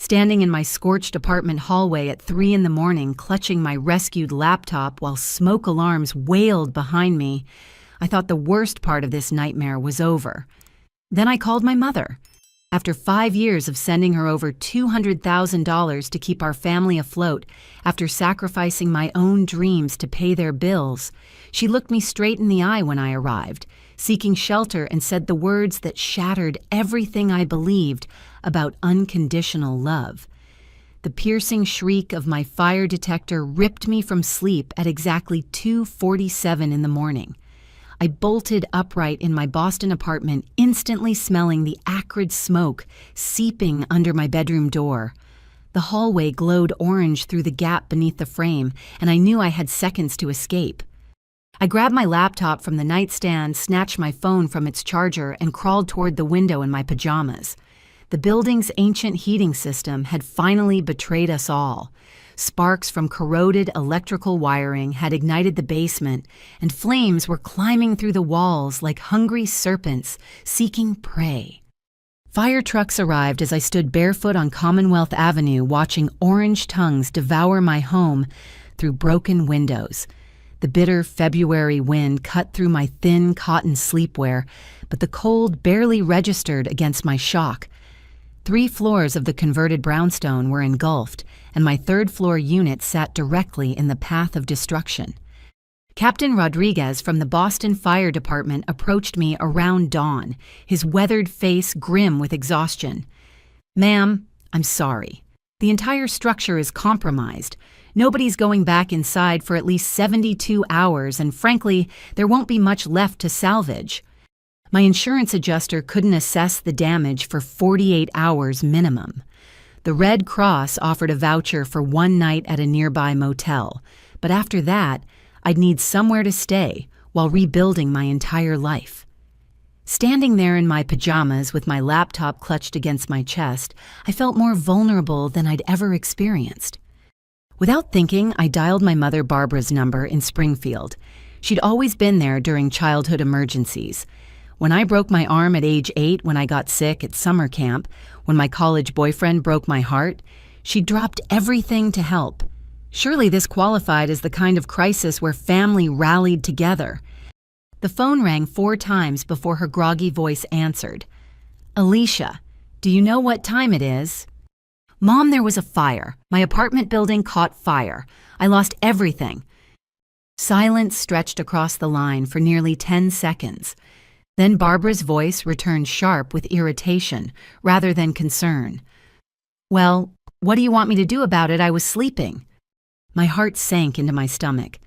standing in my scorched apartment hallway at 3 in the morning, clutching my rescued laptop while smoke alarms wailed behind me. I thought the worst part of this nightmare was over. Then I called my mother. After 5 years of sending her over $200,000 to keep our family afloat, after sacrificing my own dreams to pay their bills, she looked me straight in the eye when I arrived, seeking shelter, and said the words that shattered everything I believed about unconditional love. The piercing shriek of my fire detector ripped me from sleep at exactly 2:47 in the morning. I bolted upright in my Boston apartment, instantly smelling the acrid smoke seeping under my bedroom door. The hallway glowed orange through the gap beneath the frame, and I knew I had seconds to escape. I grabbed my laptop from the nightstand, snatched my phone from its charger, and crawled toward the window in my pajamas. The building's ancient heating system had finally betrayed us all. Sparks from corroded electrical wiring had ignited the basement, and flames were climbing through the walls like hungry serpents seeking prey. Fire trucks arrived as I stood barefoot on Commonwealth Avenue, watching orange tongues devour my home through broken windows. The bitter February wind cut through my thin cotton sleepwear, but the cold barely registered against my shock. 3 floors of the converted brownstone were engulfed, and my 3rd-floor unit sat directly in the path of destruction. Captain Rodriguez from the Boston Fire Department approached me around dawn, his weathered face grim with exhaustion. "Ma'am, I'm sorry. The entire structure is compromised. Nobody's going back inside for at least 72 hours, and frankly, there won't be much left to salvage. My insurance adjuster couldn't assess the damage for 48 hours minimum. The Red Cross offered a voucher for 1 night at a nearby motel, but after that, I'd need somewhere to stay while rebuilding my entire life." Standing there in my pajamas with my laptop clutched against my chest, I felt more vulnerable than I'd ever experienced. Without thinking, I dialed my mother Barbara's number in Springfield. She'd always been there during childhood emergencies. When I broke my arm at age 8 when I got sick at summer camp, when my college boyfriend broke my heart, she dropped everything to help. Surely this qualified as the kind of crisis where family rallied together. The phone rang 4 times before her groggy voice answered. "Alicia, do you know what time it is?" "Mom, there was a fire. My apartment building caught fire. I lost everything." Silence stretched across the line for nearly 10 seconds. Then Barbara's voice returned sharp with irritation rather than concern. "Well, what do you want me to do about it? I was sleeping." My heart sank into my stomach.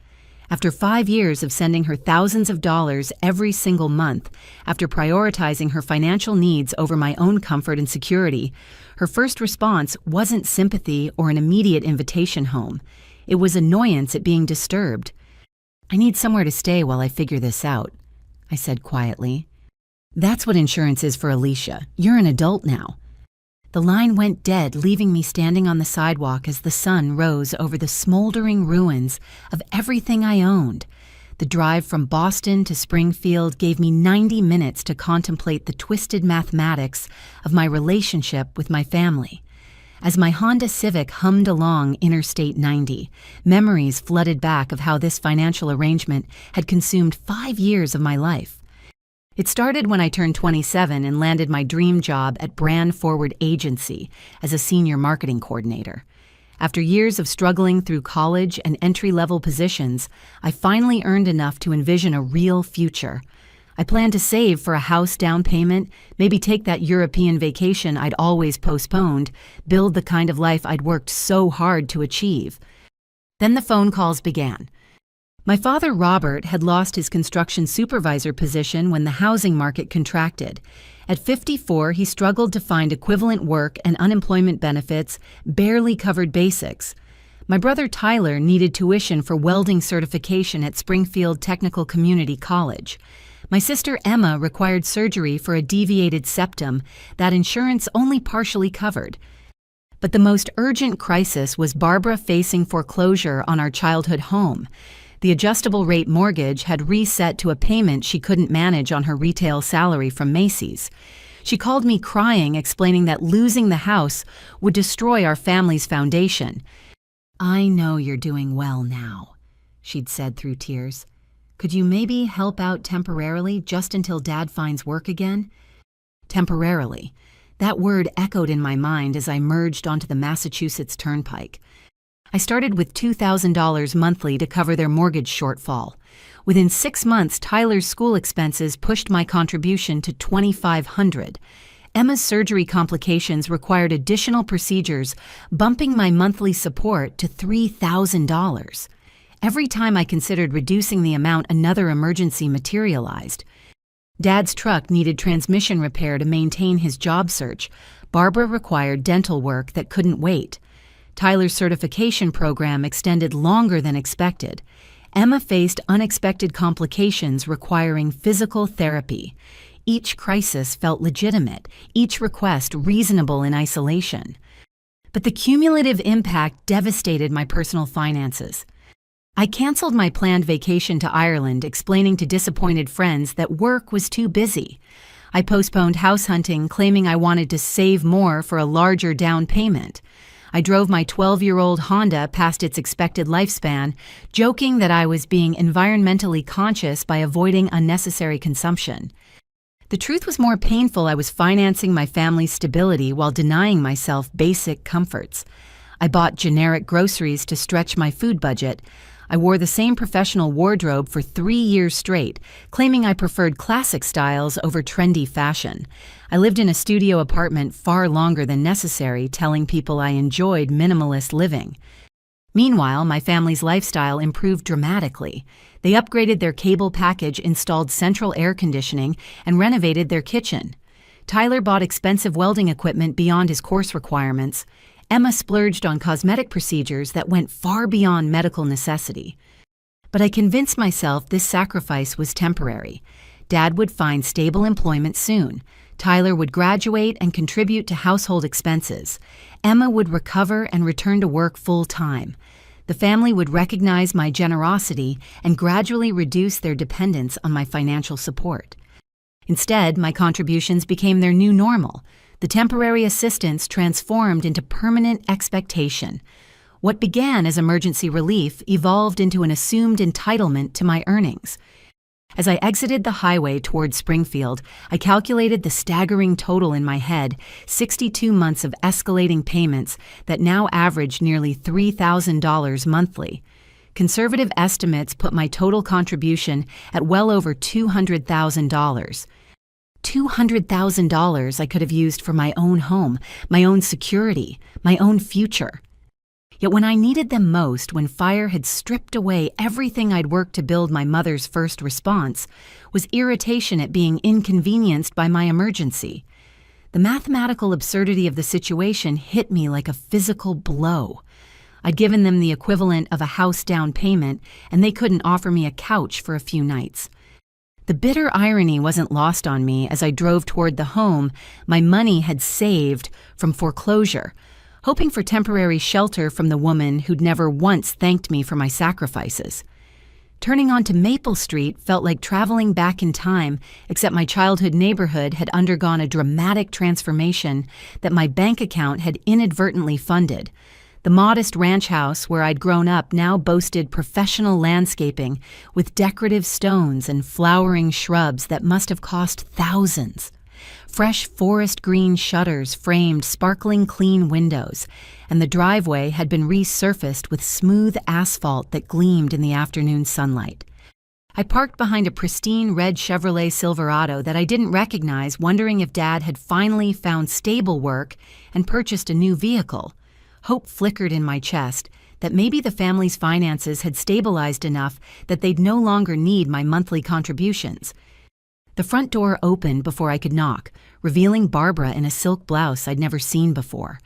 After 5 years of sending her thousands of dollars every single month, after prioritizing her financial needs over my own comfort and security, her first response wasn't sympathy or an immediate invitation home. It was annoyance at being disturbed. "I need somewhere to stay while I figure this out," I said quietly. "That's what insurance is for, Alicia. You're an adult now." The line went dead, leaving me standing on the sidewalk as the sun rose over the smoldering ruins of everything I owned. The drive from Boston to Springfield gave me 90 minutes to contemplate the twisted mathematics of my relationship with my family. As my Honda Civic hummed along Interstate 90, memories flooded back of how this financial arrangement had consumed 5 years of my life. It started when I turned 27 and landed my dream job at Brand Forward Agency as a senior marketing coordinator. After years of struggling through college and entry-level positions, I finally earned enough to envision a real future. I planned to save for a house down payment, maybe take that European vacation I'd always postponed, build the kind of life I'd worked so hard to achieve. Then the phone calls began. My father, Robert, had lost his construction supervisor position when the housing market contracted. At 54, he struggled to find equivalent work, and unemployment benefits barely covered basics. My brother Tyler needed tuition for welding certification at Springfield Technical Community College. My sister Emma required surgery for a deviated septum that insurance only partially covered. But the most urgent crisis was Barbara facing foreclosure on our childhood home. The adjustable rate mortgage had reset to a payment she couldn't manage on her retail salary from Macy's. She called me crying, explaining that losing the house would destroy our family's foundation. "I know you're doing well now," she'd said through tears. "Could you maybe help out temporarily just until Dad finds work again?" Temporarily. That word echoed in my mind as I merged onto the Massachusetts Turnpike. I started with $2,000 monthly to cover their mortgage shortfall. Within 6 months, Tyler's school expenses pushed my contribution to $2,500. Emma's surgery complications required additional procedures, bumping my monthly support to $3,000. Every time I considered reducing the amount, another emergency materialized. Dad's truck needed transmission repair to maintain his job search. Barbara required dental work that couldn't wait. Tyler's certification program extended longer than expected. Emma faced unexpected complications requiring physical therapy. Each crisis felt legitimate, each request reasonable in isolation. But the cumulative impact devastated my personal finances. I canceled my planned vacation to Ireland, explaining to disappointed friends that work was too busy. I postponed house hunting, claiming I wanted to save more for a larger down payment. I drove my 12-year-old Honda past its expected lifespan, joking that I was being environmentally conscious by avoiding unnecessary consumption. The truth was more painful. I was financing my family's stability while denying myself basic comforts. I bought generic groceries to stretch my food budget. I wore the same professional wardrobe for 3 years straight, claiming I preferred classic styles over trendy fashion. I lived in a studio apartment far longer than necessary, telling people I enjoyed minimalist living. Meanwhile, my family's lifestyle improved dramatically. They upgraded their cable package, installed central air conditioning, and renovated their kitchen. Tyler bought expensive welding equipment beyond his course requirements. Emma splurged on cosmetic procedures that went far beyond medical necessity. But I convinced myself this sacrifice was temporary. Dad would find stable employment soon. Tyler would graduate and contribute to household expenses. Emma would recover and return to work full-time. The family would recognize my generosity and gradually reduce their dependence on my financial support. Instead, my contributions became their new normal. The temporary assistance transformed into permanent expectation. What began as emergency relief evolved into an assumed entitlement to my earnings. As I exited the highway toward Springfield, I calculated the staggering total in my head: 62 months of escalating payments that now averaged nearly $3,000 monthly. Conservative estimates put my total contribution at well over $200,000. $200,000 I could have used for my own home, my own security, my own future. Yet when I needed them most, when fire had stripped away everything I'd worked to build, my mother's first response was irritation at being inconvenienced by my emergency. The mathematical absurdity of the situation hit me like a physical blow. I'd given them the equivalent of a house down payment, and they couldn't offer me a couch for a few nights. The bitter irony wasn't lost on me as I drove toward the home my money had saved from foreclosure, hoping for temporary shelter from the woman who'd never once thanked me for my sacrifices. Turning onto Maple Street felt like traveling back in time, except my childhood neighborhood had undergone a dramatic transformation that my bank account had inadvertently funded. The modest ranch house where I'd grown up now boasted professional landscaping with decorative stones and flowering shrubs that must have cost thousands. Fresh forest green shutters framed sparkling clean windows, and the driveway had been resurfaced with smooth asphalt that gleamed in the afternoon sunlight. I parked behind a pristine red Chevrolet Silverado that I didn't recognize, wondering if Dad had finally found stable work and purchased a new vehicle. Hope flickered in my chest that maybe the family's finances had stabilized enough that they'd no longer need my monthly contributions. The front door opened before I could knock, revealing Barbara in a silk blouse I'd never seen before.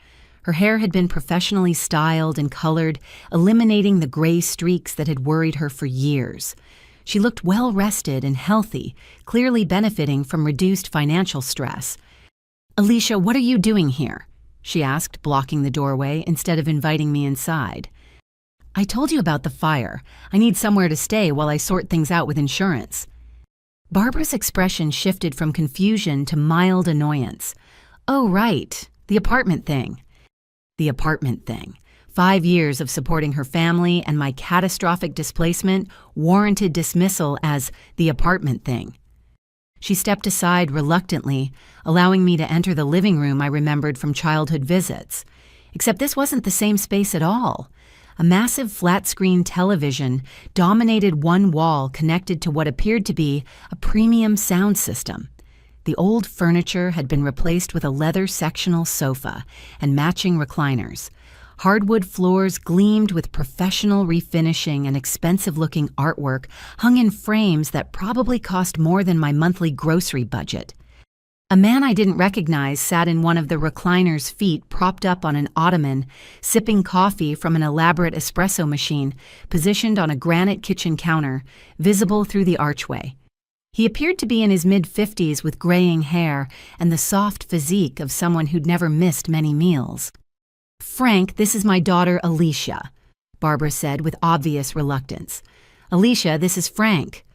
Her hair had been professionally styled and colored, eliminating the gray streaks that had worried her for years. She looked well-rested and healthy, clearly benefiting from reduced financial stress. "Alicia, what are you doing here?" she asked, blocking the doorway instead of inviting me inside. "I told you about the fire. I need somewhere to stay while I sort things out with insurance." Barbara's expression shifted from confusion to mild annoyance. Oh, right, the apartment thing. The apartment thing. 5 years of supporting her family and my catastrophic displacement warranted dismissal as the apartment thing. She stepped aside reluctantly, allowing me to enter the living room I remembered from childhood visits. Except this wasn't the same space at all. A massive flat-screen television dominated one wall connected to what appeared to be a premium sound system. The old furniture had been replaced with a leather sectional sofa and matching recliners. Hardwood floors gleamed with professional refinishing and expensive-looking artwork hung in frames that probably cost more than my monthly grocery budget. A man I didn't recognize sat in one of the recliner's feet propped up on an ottoman, sipping coffee from an elaborate espresso machine positioned on a granite kitchen counter, visible through the archway. He appeared to be in his mid-50s with graying hair and the soft physique of someone who'd never missed many meals. "Frank, this is my daughter Alicia," Barbara said with obvious reluctance. "Alicia, this is Frank."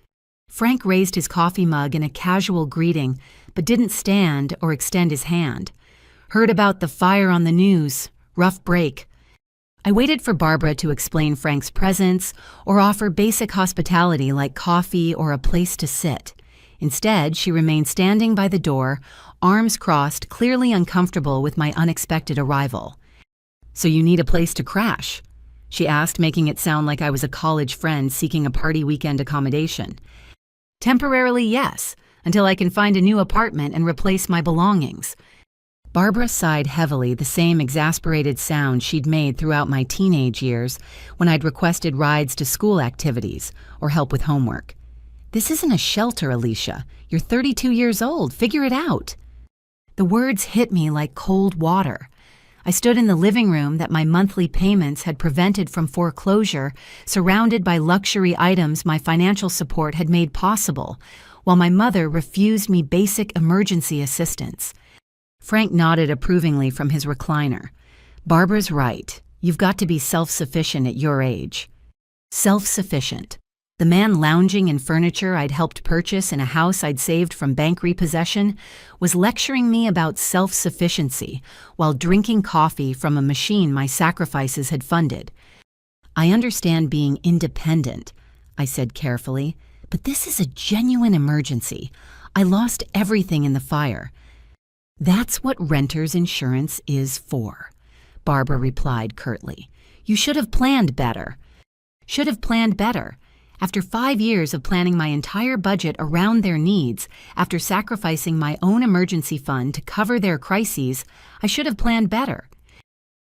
Frank raised his coffee mug in a casual greeting, but didn't stand or extend his hand. "Heard about the fire on the news. Rough break." I waited for Barbara to explain Frank's presence or offer basic hospitality like coffee or a place to sit. Instead, she remained standing by the door, arms crossed, clearly uncomfortable with my unexpected arrival. "So you need a place to crash?" she asked, making it sound like I was a college friend seeking a party weekend accommodation. "Temporarily, yes, until I can find a new apartment and replace my belongings." Barbara sighed heavily, the same exasperated sound she'd made throughout my teenage years when I'd requested rides to school activities or help with homework. "This isn't a shelter, Alicia. You're 32 years old. Figure it out." The words hit me like cold water. I stood in the living room that my monthly payments had prevented from foreclosure, surrounded by luxury items my financial support had made possible, while my mother refused me basic emergency assistance. Frank nodded approvingly from his recliner. "Barbara's right. You've got to be self-sufficient at your age." Self-sufficient. The man lounging in furniture I'd helped purchase in a house I'd saved from bank repossession was lecturing me about self-sufficiency while drinking coffee from a machine my sacrifices had funded. "I understand being independent," I said carefully, "but this is a genuine emergency. I lost everything in the fire." "That's what renter's insurance is for," Barbara replied curtly. "You should have planned better." Should have planned better. After 5 years of planning my entire budget around their needs, after sacrificing my own emergency fund to cover their crises, I should have planned better.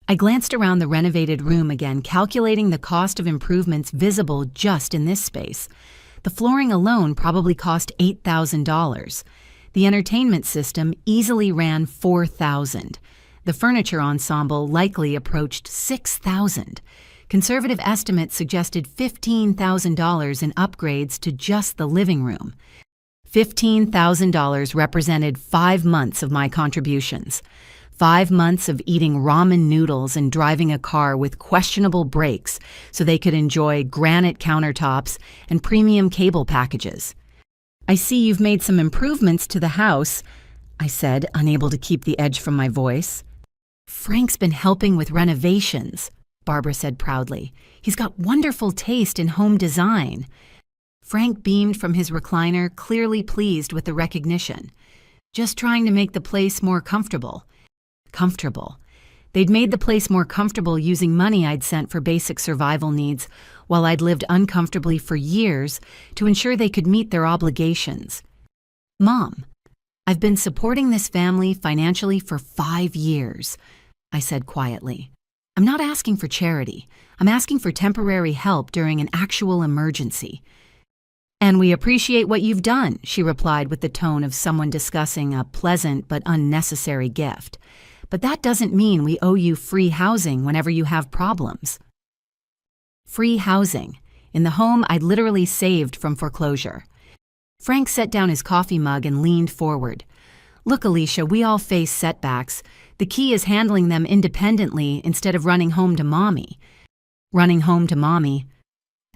I glanced around the renovated room again, calculating the cost of improvements visible just in this space. The flooring alone probably cost $8,000. The entertainment system easily ran $4,000. The furniture ensemble likely approached $6,000. Conservative estimates suggested $15,000 in upgrades to just the living room. $15,000 represented 5 months of my contributions. 5 months of eating ramen noodles and driving a car with questionable brakes so they could enjoy granite countertops and premium cable packages. "I see you've made some improvements to the house," I said, unable to keep the edge from my voice. "Frank's been helping with renovations," Barbara said proudly. "He's got wonderful taste in home design." Frank beamed from his recliner, clearly pleased with the recognition. "Just trying to make the place more comfortable." Comfortable. They'd made the place more comfortable using money I'd sent for basic survival needs, while I'd lived uncomfortably for years to ensure they could meet their obligations. "Mom, I've been supporting this family financially for 5 years," I said quietly. "I'm not asking for charity. I'm asking for temporary help during an actual emergency." "And we appreciate what you've done," she replied with the tone of someone discussing a pleasant but unnecessary gift. "But that doesn't mean we owe you free housing whenever you have problems." Free housing, in the home I'd literally saved from foreclosure. Frank set down his coffee mug and leaned forward. "Look, Alicia, we all face setbacks. The key is handling them independently instead of running home to mommy." "Running home to mommy."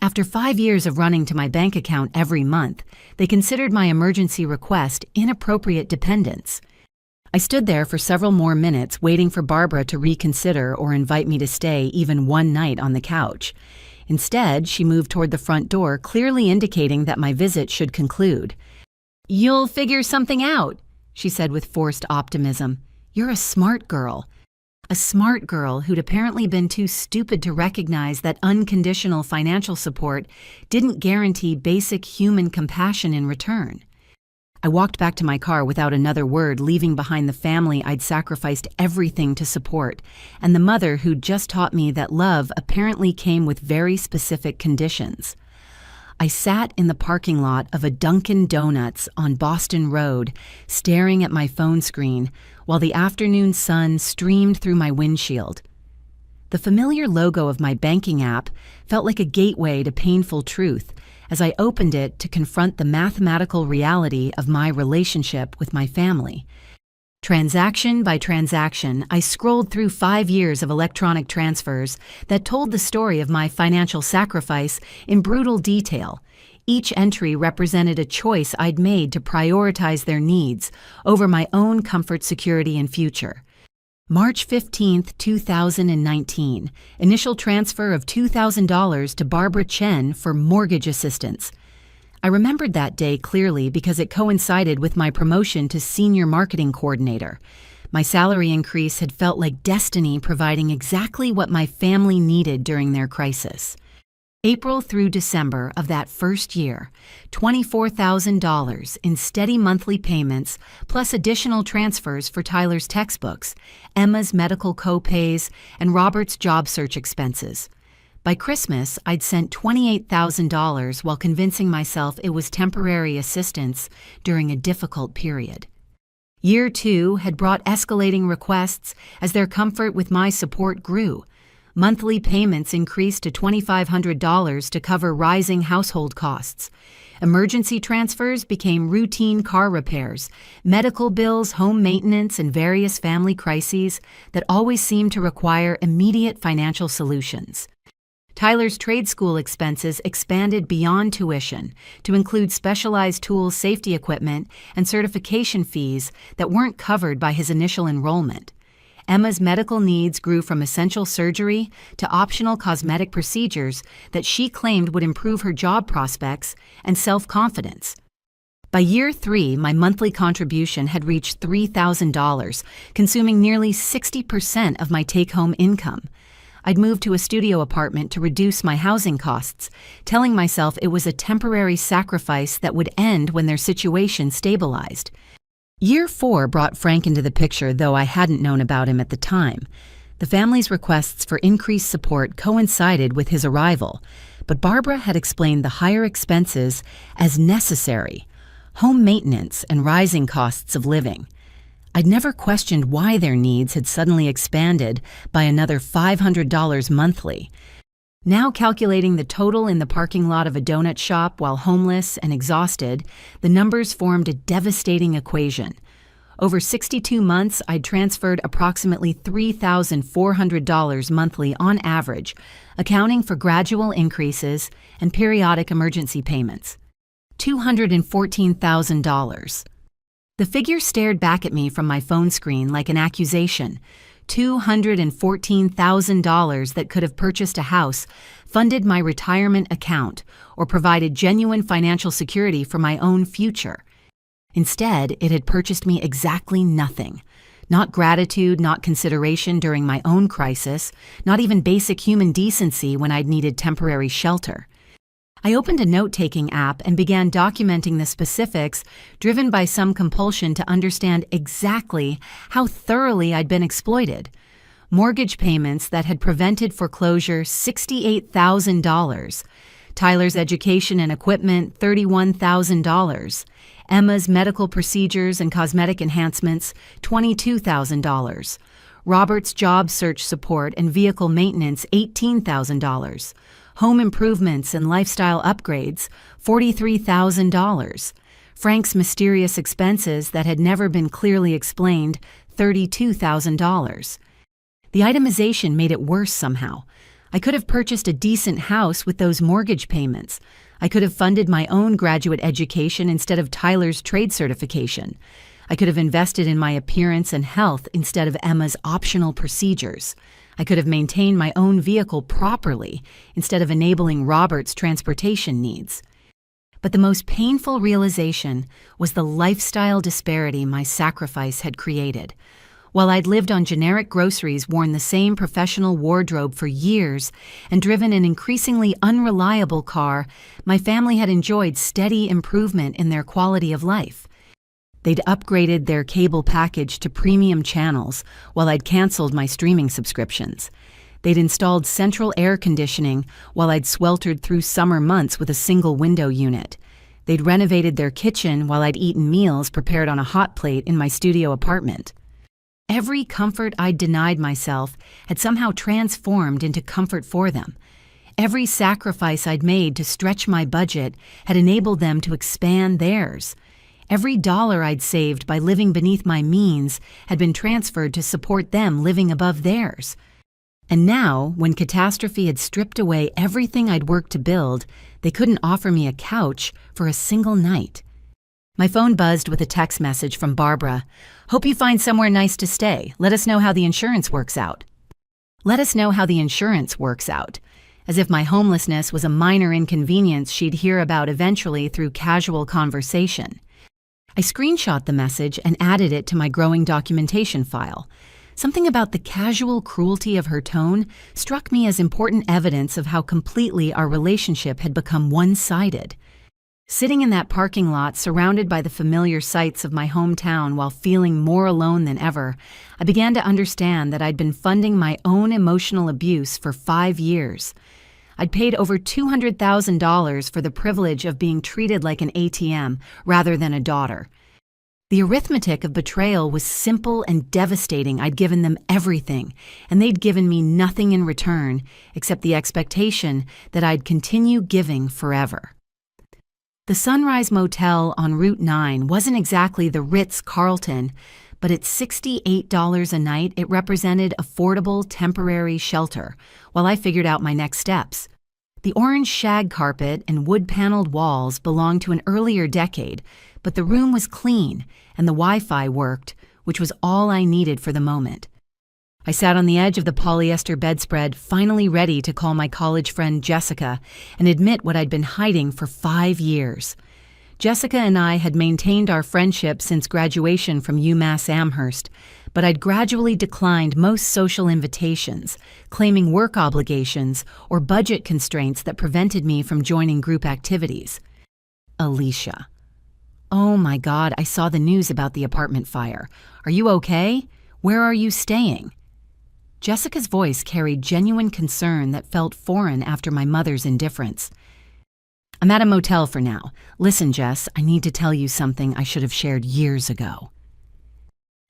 After 5 years of running to my bank account every month, they considered my emergency request inappropriate dependence. I stood there for several more minutes waiting for Barbara to reconsider or invite me to stay even one night on the couch. Instead, she moved toward the front door, clearly indicating that my visit should conclude. "You'll figure something out," she said with forced optimism. "You're a smart girl." A smart girl who'd apparently been too stupid to recognize that unconditional financial support didn't guarantee basic human compassion in return. I walked back to my car without another word, leaving behind the family I'd sacrificed everything to support, and the mother who'd just taught me that love apparently came with very specific conditions. I sat in the parking lot of a Dunkin' Donuts on Boston Road, staring at my phone screen, while the afternoon sun streamed through my windshield. The familiar logo of my banking app felt like a gateway to painful truth as I opened it to confront the mathematical reality of my relationship with my family. Transaction by transaction, I scrolled through 5 years of electronic transfers that told the story of my financial sacrifice in brutal detail. Each entry represented a choice I'd made to prioritize their needs over my own comfort, security, and future. March 15, 2019, initial transfer of $2,000 to Barbara Chen for mortgage assistance. I remembered that day clearly because it coincided with my promotion to senior marketing coordinator. My salary increase had felt like destiny providing exactly what my family needed during their crisis. April through December of that first year, $24,000 in steady monthly payments, plus additional transfers for Tyler's textbooks, Emma's medical co-pays, and Robert's job search expenses. By Christmas, I'd sent $28,000 while convincing myself it was temporary assistance during a difficult period. Year 2 had brought escalating requests as their comfort with my support grew. Monthly payments increased to $2,500 to cover rising household costs. Emergency transfers became routine car repairs, medical bills, home maintenance, and various family crises that always seemed to require immediate financial solutions. Tyler's trade school expenses expanded beyond tuition to include specialized tools, safety equipment, and certification fees that weren't covered by his initial enrollment. Emma's medical needs grew from essential surgery to optional cosmetic procedures that she claimed would improve her job prospects and self-confidence. By year 3, my monthly contribution had reached $3,000, consuming nearly 60% of my take-home income. I'd moved to a studio apartment to reduce my housing costs, telling myself it was a temporary sacrifice that would end when their situation stabilized. Year 4 brought Frank into the picture, though I hadn't known about him at the time. The family's requests for increased support coincided with his arrival, but Barbara had explained the higher expenses as necessary, home maintenance and rising costs of living. I'd never questioned why their needs had suddenly expanded by another $500 monthly. Now calculating the total in the parking lot of a donut shop while homeless and exhausted, the numbers formed a devastating equation. Over 62 months, I'd transferred approximately $3,400 monthly on average, accounting for gradual increases and periodic emergency payments. $214,000. The figure stared back at me from my phone screen like an accusation. $214,000 that could have purchased a house, funded my retirement account, or provided genuine financial security for my own future. Instead, it had purchased me exactly nothing. Not gratitude, not consideration during my own crisis, not even basic human decency when I'd needed temporary shelter. I opened a note-taking app and began documenting the specifics, driven by some compulsion to understand exactly how thoroughly I'd been exploited. Mortgage payments that had prevented foreclosure, $68,000. Tyler's education and equipment, $31,000. Emma's medical procedures and cosmetic enhancements, $22,000. Robert's job search support and vehicle maintenance, $18,000. Home improvements and lifestyle upgrades, $43,000. Frank's mysterious expenses that had never been clearly explained, $32,000. The itemization made it worse somehow. I could have purchased a decent house with those mortgage payments. I could have funded my own graduate education instead of Tyler's trade certification. I could have invested in my appearance and health instead of Emma's optional procedures. I could have maintained my own vehicle properly instead of enabling Robert's transportation needs. But the most painful realization was the lifestyle disparity my sacrifice had created. While I'd lived on generic groceries, worn the same professional wardrobe for years, and driven an increasingly unreliable car, my family had enjoyed steady improvement in their quality of life. They'd upgraded their cable package to premium channels while I'd canceled my streaming subscriptions. They'd installed central air conditioning while I'd sweltered through summer months with a single window unit. They'd renovated their kitchen while I'd eaten meals prepared on a hot plate in my studio apartment. Every comfort I'd denied myself had somehow transformed into comfort for them. Every sacrifice I'd made to stretch my budget had enabled them to expand theirs. Every dollar I'd saved by living beneath my means had been transferred to support them living above theirs. And now, when catastrophe had stripped away everything I'd worked to build, they couldn't offer me a couch for a single night. My phone buzzed with a text message from Barbara. "Hope you find somewhere nice to stay. Let us know how the insurance works out." Let us know how the insurance works out. As if my homelessness was a minor inconvenience she'd hear about eventually through casual conversation. I screenshot the message and added it to my growing documentation file. Something about the casual cruelty of her tone struck me as important evidence of how completely our relationship had become one-sided. Sitting in that parking lot, surrounded by the familiar sights of my hometown while feeling more alone than ever, I began to understand that I'd been funding my own emotional abuse for 5 years. I'd paid over $200,000 for the privilege of being treated like an ATM rather than a daughter. The arithmetic of betrayal was simple and devastating. I'd given them everything, and they'd given me nothing in return except the expectation that I'd continue giving forever. The Sunrise Motel on Route 9 wasn't exactly the Ritz-Carlton, but at $68 a night, it represented affordable, temporary shelter while I figured out my next steps. The orange shag carpet and wood-paneled walls belonged to an earlier decade, but the room was clean and the Wi-Fi worked, which was all I needed for the moment. I sat on the edge of the polyester bedspread, finally ready to call my college friend Jessica and admit what I'd been hiding for 5 years. Jessica and I had maintained our friendship since graduation from UMass Amherst, but I'd gradually declined most social invitations, claiming work obligations or budget constraints that prevented me from joining group activities. Alicia. "Oh my God, I saw the news about the apartment fire. Are you okay? Where are you staying?" Jessica's voice carried genuine concern that felt foreign after my mother's indifference. "I'm at a motel for now. Listen, Jess, I need to tell you something I should have shared years ago."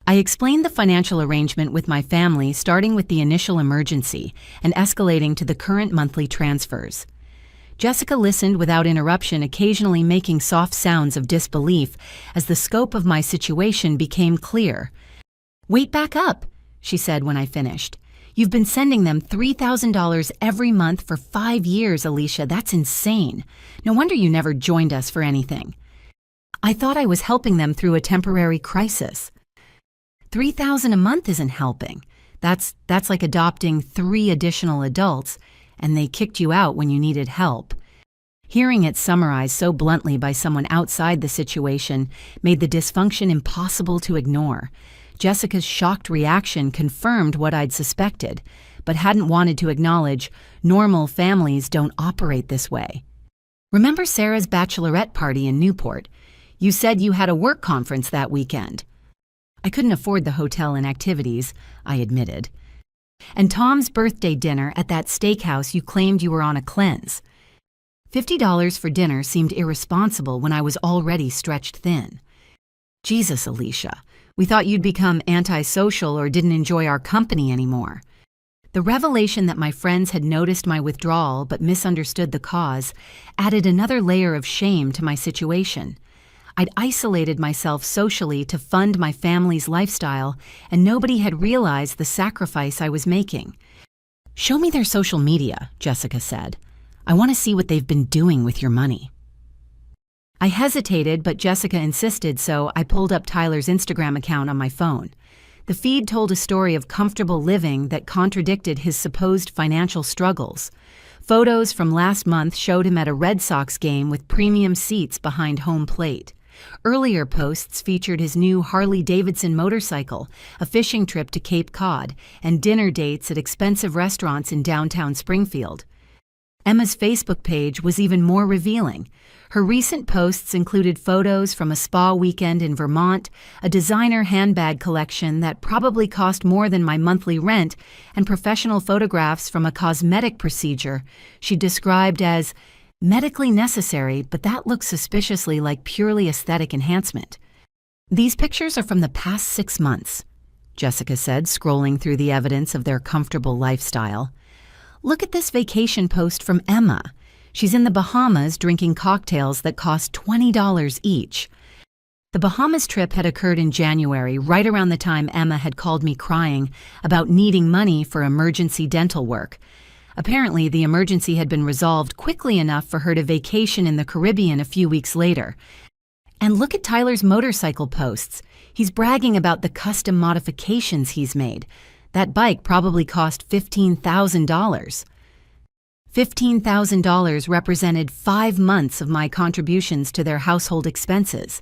I explained the financial arrangement with my family, starting with the initial emergency and escalating to the current monthly transfers. Jessica listened without interruption, occasionally making soft sounds of disbelief as the scope of my situation became clear. "Wait, back up," she said when I finished. "You've been sending them $3,000 every month for 5 years, Alicia. That's insane. No wonder you never joined us for anything." I thought I was helping them through a temporary crisis. $3,000 a month isn't helping. That's like adopting 3 additional adults, and they kicked you out when you needed help. Hearing it summarized so bluntly by someone outside the situation made the dysfunction impossible to ignore. Jessica's shocked reaction confirmed what I'd suspected, but hadn't wanted to acknowledge normal families don't operate this way. "Remember Sarah's bachelorette party in Newport? You said you had a work conference that weekend." I couldn't afford the hotel and activities, I admitted. "And Tom's birthday dinner at that steakhouse you claimed you were on a cleanse." $50 for dinner seemed irresponsible when I was already stretched thin. "Jesus, Alicia. We thought you'd become antisocial or didn't enjoy our company anymore." The revelation that my friends had noticed my withdrawal but misunderstood the cause added another layer of shame to my situation. I'd isolated myself socially to fund my family's lifestyle, and nobody had realized the sacrifice I was making. "Show me their social media," Jessica said. "I want to see what they've been doing with your money." I hesitated, but Jessica insisted, so I pulled up Tyler's Instagram account on my phone. The feed told a story of comfortable living that contradicted his supposed financial struggles. Photos from last month showed him at a Red Sox game with premium seats behind home plate. Earlier posts featured his new Harley-Davidson motorcycle, a fishing trip to Cape Cod, and dinner dates at expensive restaurants in downtown Springfield. Emma's Facebook page was even more revealing. Her recent posts included photos from a spa weekend in Vermont, a designer handbag collection that probably cost more than my monthly rent, and professional photographs from a cosmetic procedure she described as medically necessary, but that looks suspiciously like purely aesthetic enhancement. "These pictures are from the past 6 months," Jessica said, scrolling through the evidence of their comfortable lifestyle. "Look at this vacation post from Emma. She's in the Bahamas drinking cocktails that cost $20 each." The Bahamas trip had occurred in January, right around the time Emma had called me crying about needing money for emergency dental work. Apparently, the emergency had been resolved quickly enough for her to vacation in the Caribbean a few weeks later. And look at Tyler's motorcycle posts. He's bragging about the custom modifications he's made. That bike probably cost $15,000. $15,000 represented 5 months of my contributions to their household expenses.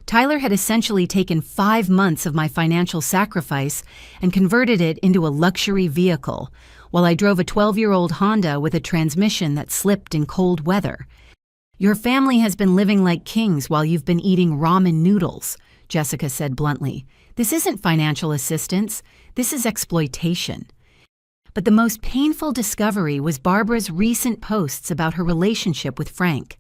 Tyler had essentially taken 5 months of my financial sacrifice and converted it into a luxury vehicle, while I drove a 12-year-old Honda with a transmission that slipped in cold weather. "Your family has been living like kings while you've been eating ramen noodles," Jessica said bluntly. "This isn't financial assistance. This is exploitation." But the most painful discovery was Barbara's recent posts about her relationship with Frank.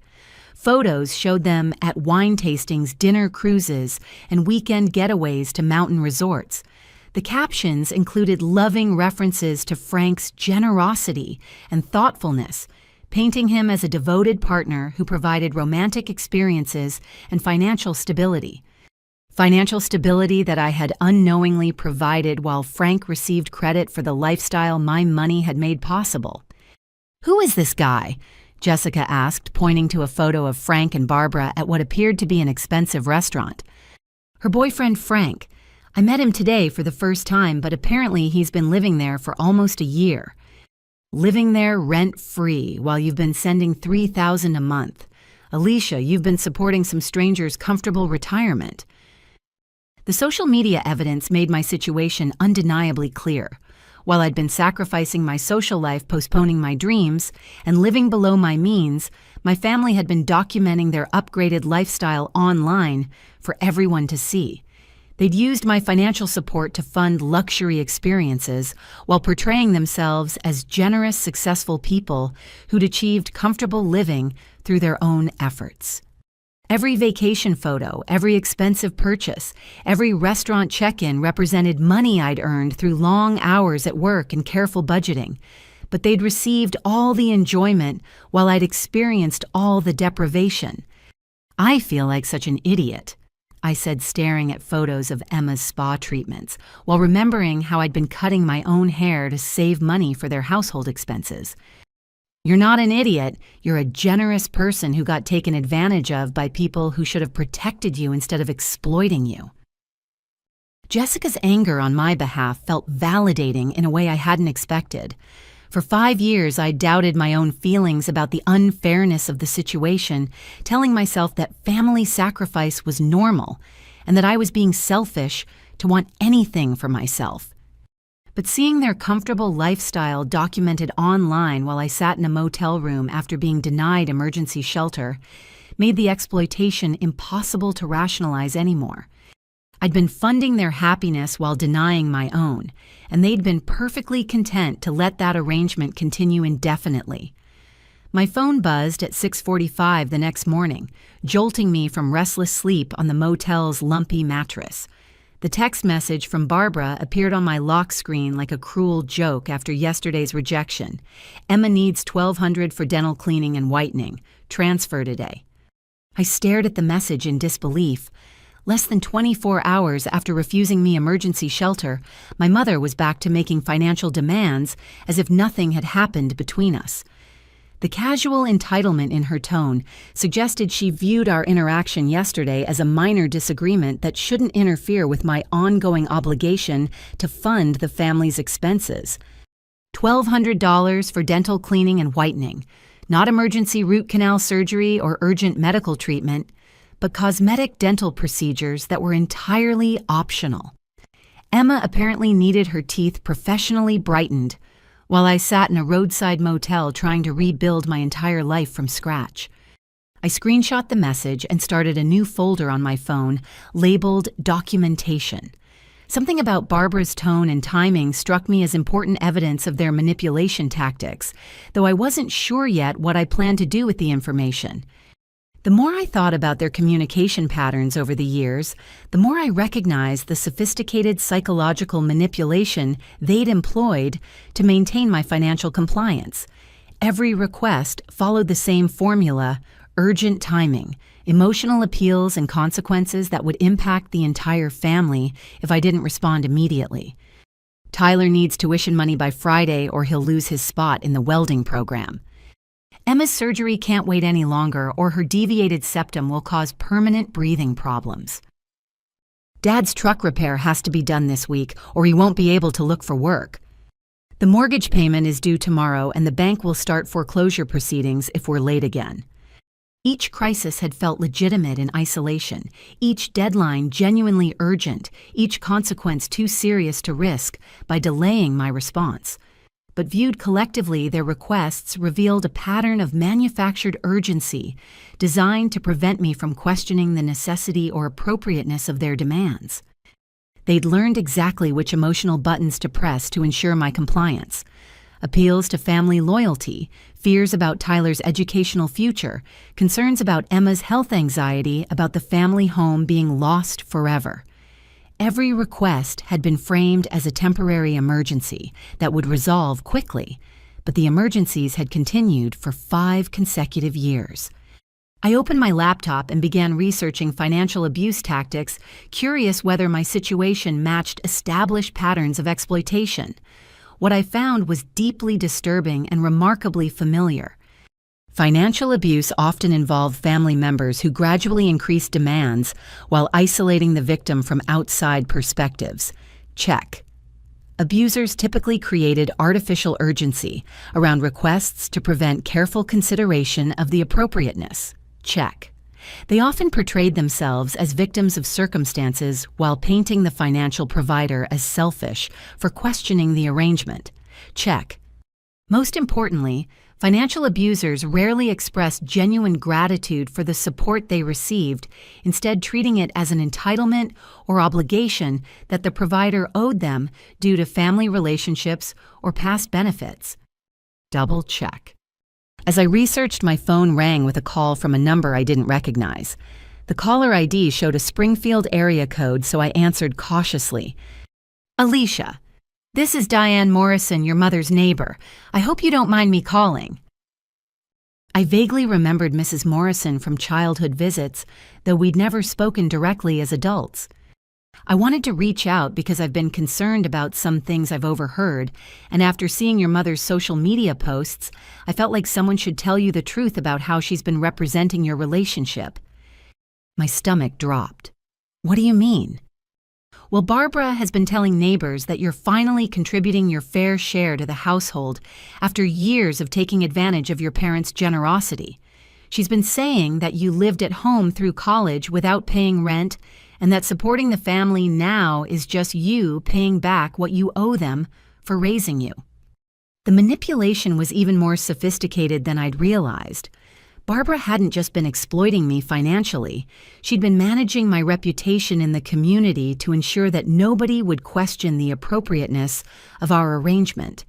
Photos showed them at wine tastings, dinner cruises, and weekend getaways to mountain resorts. The captions included loving references to Frank's generosity and thoughtfulness, painting him as a devoted partner who provided romantic experiences and financial stability. Financial stability that I had unknowingly provided while Frank received credit for the lifestyle my money had made possible. "Who is this guy?" Jessica asked, pointing to a photo of Frank and Barbara at what appeared to be an expensive restaurant. "Her boyfriend, Frank. I met him today for the first time, but apparently he's been living there for almost a year. Living there rent-free while you've been sending $3,000 a month. Alicia, you've been supporting some stranger's comfortable retirement." The social media evidence made my situation undeniably clear. While I'd been sacrificing my social life, postponing my dreams, and living below my means, my family had been documenting their upgraded lifestyle online for everyone to see. They'd used my financial support to fund luxury experiences while portraying themselves as generous, successful people who'd achieved comfortable living through their own efforts. Every vacation photo, every expensive purchase, every restaurant check-in represented money I'd earned through long hours at work and careful budgeting. But they'd received all the enjoyment while I'd experienced all the deprivation. "I feel like such an idiot," I said, staring at photos of Emma's spa treatments, while remembering how I'd been cutting my own hair to save money for their household expenses. "You're not an idiot. You're a generous person who got taken advantage of by people who should have protected you instead of exploiting you." Jessica's anger on my behalf felt validating in a way I hadn't expected. For 5 years, I doubted my own feelings about the unfairness of the situation, telling myself that family sacrifice was normal and that I was being selfish to want anything for myself. But seeing their comfortable lifestyle documented online while I sat in a motel room after being denied emergency shelter made the exploitation impossible to rationalize anymore. I'd been funding their happiness while denying my own, and they'd been perfectly content to let that arrangement continue indefinitely. My phone buzzed at 6:45 the next morning, jolting me from restless sleep on the motel's lumpy mattress. The text message from Barbara appeared on my lock screen like a cruel joke after yesterday's rejection. "Emma needs $1,200 for dental cleaning and whitening. Transfer today." I stared at the message in disbelief. Less than 24 hours after refusing me emergency shelter, my mother was back to making financial demands as if nothing had happened between us. The casual entitlement in her tone suggested she viewed our interaction yesterday as a minor disagreement that shouldn't interfere with my ongoing obligation to fund the family's expenses. $1,200 for dental cleaning and whitening, not emergency root canal surgery or urgent medical treatment, but cosmetic dental procedures that were entirely optional. Emma apparently needed her teeth professionally brightened, while I sat in a roadside motel trying to rebuild my entire life from scratch. I screenshot the message and started a new folder on my phone labeled Documentation. Something about Barbara's tone and timing struck me as important evidence of their manipulation tactics, though I wasn't sure yet what I planned to do with the information. The more I thought about their communication patterns over the years, the more I recognized the sophisticated psychological manipulation they'd employed to maintain my financial compliance. Every request followed the same formula: urgent timing, emotional appeals and consequences that would impact the entire family if I didn't respond immediately. Tyler needs tuition money by Friday or he'll lose his spot in the welding program. Emma's surgery can't wait any longer, or her deviated septum will cause permanent breathing problems. Dad's truck repair has to be done this week, or he won't be able to look for work. The mortgage payment is due tomorrow, and the bank will start foreclosure proceedings if we're late again. Each crisis had felt legitimate in isolation, each deadline genuinely urgent, each consequence too serious to risk by delaying my response. But viewed collectively, their requests revealed a pattern of manufactured urgency designed to prevent me from questioning the necessity or appropriateness of their demands. They'd learned exactly which emotional buttons to press to ensure my compliance. Appeals to family loyalty, fears about Tyler's educational future, concerns about Emma's health anxiety about the family home being lost forever. Every request had been framed as a temporary emergency that would resolve quickly, but the emergencies had continued for 5 consecutive years. I opened my laptop and began researching financial abuse tactics, curious whether my situation matched established patterns of exploitation. What I found was deeply disturbing and remarkably familiar. Financial abuse often involved family members who gradually increased demands while isolating the victim from outside perspectives. Check. Abusers typically created artificial urgency around requests to prevent careful consideration of the appropriateness. Check. They often portrayed themselves as victims of circumstances while painting the financial provider as selfish for questioning the arrangement. Check. Most importantly, financial abusers rarely expressed genuine gratitude for the support they received, instead treating it as an entitlement or obligation that the provider owed them due to family relationships or past benefits. Double check. As I researched, my phone rang with a call from a number I didn't recognize. The caller ID showed a Springfield area code, so I answered cautiously. Alicia, this is Diane Morrison, your mother's neighbor. I hope you don't mind me calling. I vaguely remembered Mrs. Morrison from childhood visits, though we'd never spoken directly as adults. I wanted to reach out because I've been concerned about some things I've overheard, and after seeing your mother's social media posts, I felt like someone should tell you the truth about how she's been representing your relationship. My stomach dropped. What do you mean? Well, Barbara has been telling neighbors that you're finally contributing your fair share to the household after years of taking advantage of your parents' generosity. She's been saying that you lived at home through college without paying rent, and that supporting the family now is just you paying back what you owe them for raising you. The manipulation was even more sophisticated than I'd realized. Barbara hadn't just been exploiting me financially. She'd been managing my reputation in the community to ensure that nobody would question the appropriateness of our arrangement.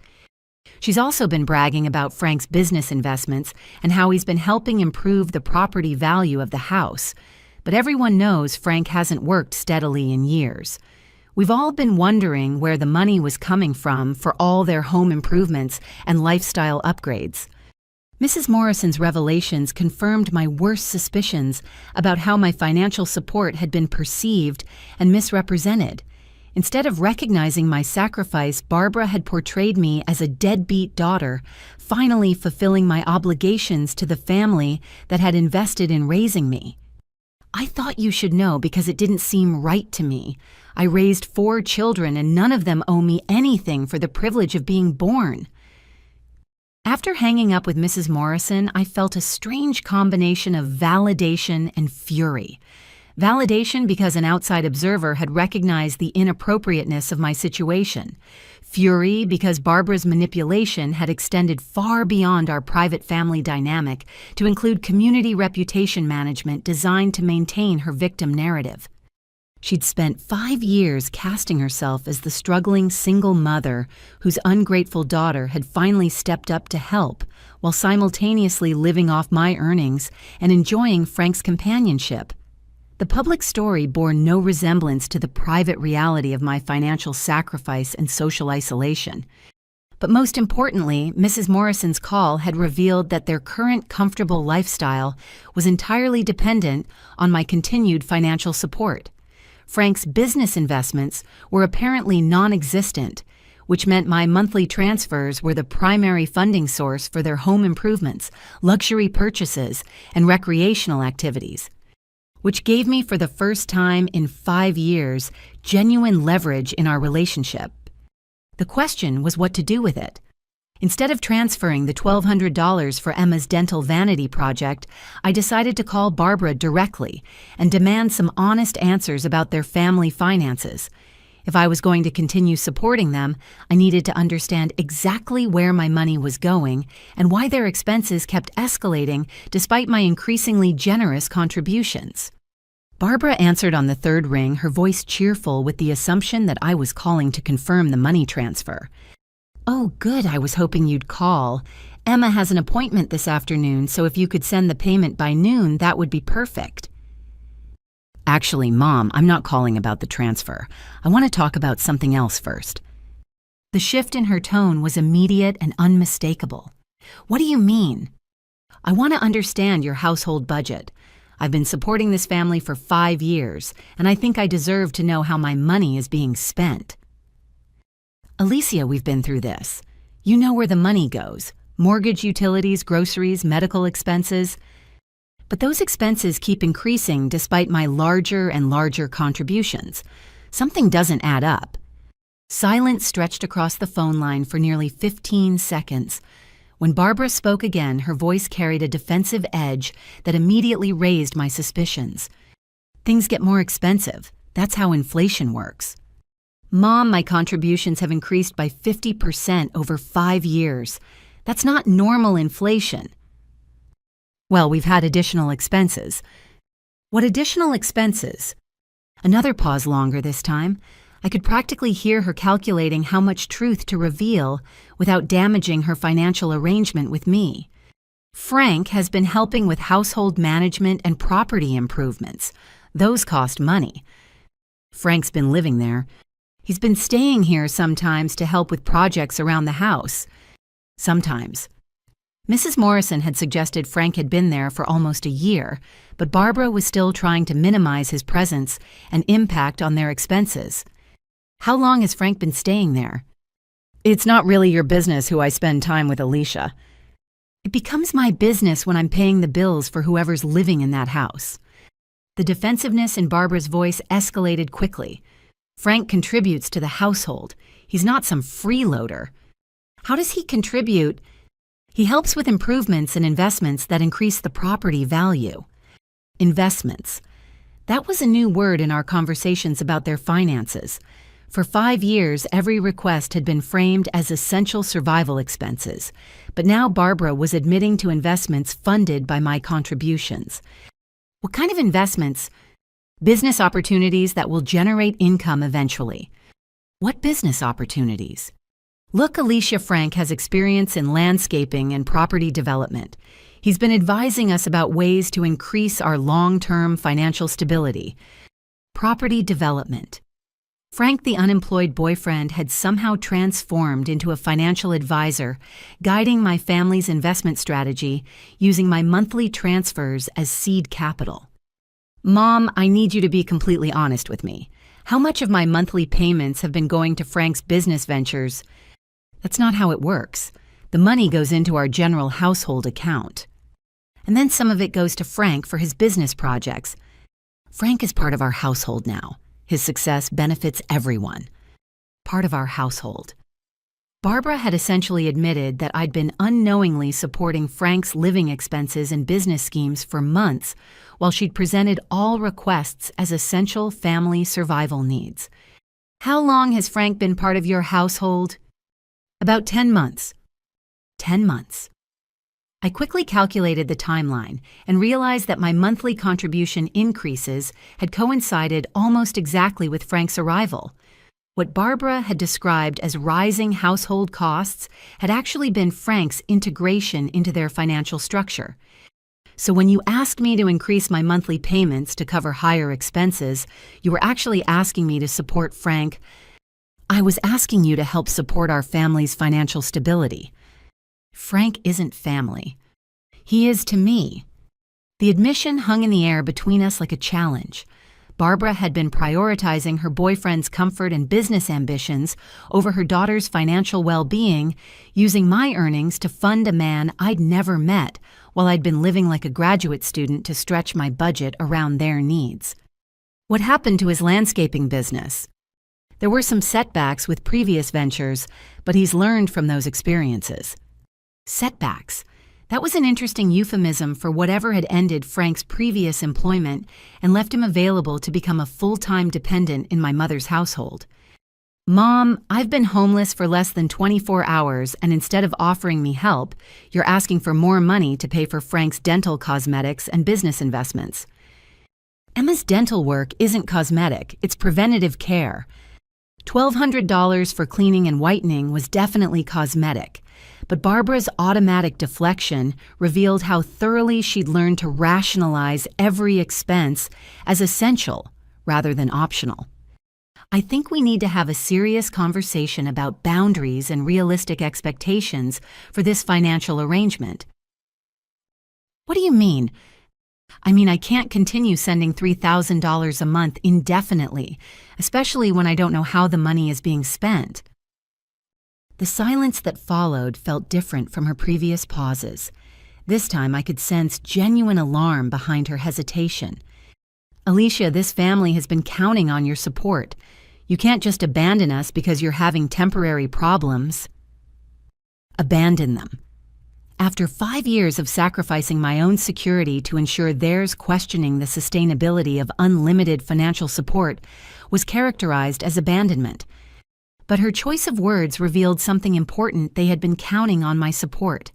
She's also been bragging about Frank's business investments and how he's been helping improve the property value of the house. But everyone knows Frank hasn't worked steadily in years. We've all been wondering where the money was coming from for all their home improvements and lifestyle upgrades. Mrs. Morrison's revelations confirmed my worst suspicions about how my financial support had been perceived and misrepresented. Instead of recognizing my sacrifice, Barbara had portrayed me as a deadbeat daughter, finally fulfilling my obligations to the family that had invested in raising me. I thought you should know because it didn't seem right to me. I raised 4 children and none of them owe me anything for the privilege of being born. After hanging up with Mrs. Morrison, I felt a strange combination of validation and fury. Validation because an outside observer had recognized the inappropriateness of my situation. Fury because Barbara's manipulation had extended far beyond our private family dynamic to include community reputation management designed to maintain her victim narrative. She'd spent 5 years casting herself as the struggling single mother whose ungrateful daughter had finally stepped up to help, while simultaneously living off my earnings and enjoying Frank's companionship. The public story bore no resemblance to the private reality of my financial sacrifice and social isolation. But most importantly, Mrs. Morrison's call had revealed that their current comfortable lifestyle was entirely dependent on my continued financial support. Frank's business investments were apparently non-existent, which meant my monthly transfers were the primary funding source for their home improvements, luxury purchases, and recreational activities, which gave me for the first time in 5 years genuine leverage in our relationship. The question was what to do with it. Instead of transferring the $1,200 for Emma's dental vanity project, I decided to call Barbara directly and demand some honest answers about their family finances. If I was going to continue supporting them, I needed to understand exactly where my money was going and why their expenses kept escalating despite my increasingly generous contributions. Barbara answered on the 3rd ring, her voice cheerful with the assumption that I was calling to confirm the money transfer. "Oh, good, I was hoping you'd call. Emma has an appointment this afternoon, so if you could send the payment by noon, that would be perfect." "Actually, Mom, I'm not calling about the transfer. I want to talk about something else first." The shift in her tone was immediate and unmistakable. "What do you mean?" "I want to understand your household budget. I've been supporting this family for 5 years, and I think I deserve to know how my money is being spent." "Alicia, we've been through this. You know where the money goes. Mortgage, utilities, groceries, medical expenses. But those expenses keep increasing despite my larger and larger contributions. Something doesn't add up." Silence stretched across the phone line for nearly 15 seconds. When Barbara spoke again, her voice carried a defensive edge that immediately raised my suspicions. "Things get more expensive. That's how inflation works." "Mom, my contributions have increased by 50% over 5 years. That's not normal inflation." "Well, we've had additional expenses." "What additional expenses?" Another pause longer this time. I could practically hear her calculating how much truth to reveal without damaging her financial arrangement with me. "Frank has been helping with household management and property improvements. Those cost money. Frank's been living there. He's been staying here sometimes to help with projects around the house. Sometimes." Mrs. Morrison had suggested Frank had been there for almost a year, but Barbara was still trying to minimize his presence and impact on their expenses. "How long has Frank been staying there?" "It's not really your business who I spend time with, Alicia." "It becomes my business when I'm paying the bills for whoever's living in that house." The defensiveness in Barbara's voice escalated quickly. "Frank contributes to the household. He's not some freeloader." "How does he contribute?" "He helps with improvements and investments that increase the property value." Investments. That was a new word in our conversations about their finances. For 5 years, every request had been framed as essential survival expenses, but now Barbara was admitting to investments funded by my contributions. "What kind of investments?" "Business opportunities that will generate income eventually." "What business opportunities?" "Look, Alicia, Frank has experience in landscaping and property development. He's been advising us about ways to increase our long-term financial stability." Property development. Frank, the unemployed boyfriend, had somehow transformed into a financial advisor, guiding my family's investment strategy using my monthly transfers as seed capital. Mom, I need you to be completely honest with me. How much of my monthly payments have been going to Frank's business ventures? That's not how it works. The money goes into our general household account. And then some of it goes to Frank for his business projects. Frank is part of our household now. His success benefits everyone. Part of our household. Barbara had essentially admitted that I'd been unknowingly supporting Frank's living expenses and business schemes for months, while she'd presented all requests as essential family survival needs. How long has Frank been part of your household? About 10 months. 10 months. I quickly calculated the timeline and realized that my monthly contribution increases had coincided almost exactly with Frank's arrival. What Barbara had described as rising household costs had actually been Frank's integration into their financial structure. So when you asked me to increase my monthly payments to cover higher expenses, you were actually asking me to support Frank. I was asking you to help support our family's financial stability. Frank isn't family. He is to me. The admission hung in the air between us like a challenge. Barbara had been prioritizing her boyfriend's comfort and business ambitions over her daughter's financial well-being, using my earnings to fund a man I'd never met while I'd been living like a graduate student to stretch my budget around their needs. What happened to his landscaping business? There were some setbacks with previous ventures, but he's learned from those experiences. Setbacks. That was an interesting euphemism for whatever had ended Frank's previous employment and left him available to become a full-time dependent in my mother's household. Mom, I've been homeless for less than 24 hours, and instead of offering me help, you're asking for more money to pay for Frank's dental cosmetics and business investments. Emma's dental work isn't cosmetic, it's preventative care. $1,200 for cleaning and whitening was definitely cosmetic. But Barbara's automatic deflection revealed how thoroughly she'd learned to rationalize every expense as essential rather than optional. I think we need to have a serious conversation about boundaries and realistic expectations for this financial arrangement. What do you mean? I can't continue sending $3,000 a month indefinitely, especially when I don't know how the money is being spent. The silence that followed felt different from her previous pauses. This time I could sense genuine alarm behind her hesitation. Alicia, this family has been counting on your support. You can't just abandon us because you're having temporary problems. Abandon them. After 5 years of sacrificing my own security to ensure theirs, questioning the sustainability of unlimited financial support was characterized as abandonment. But her choice of words revealed something important. They had been counting on my support,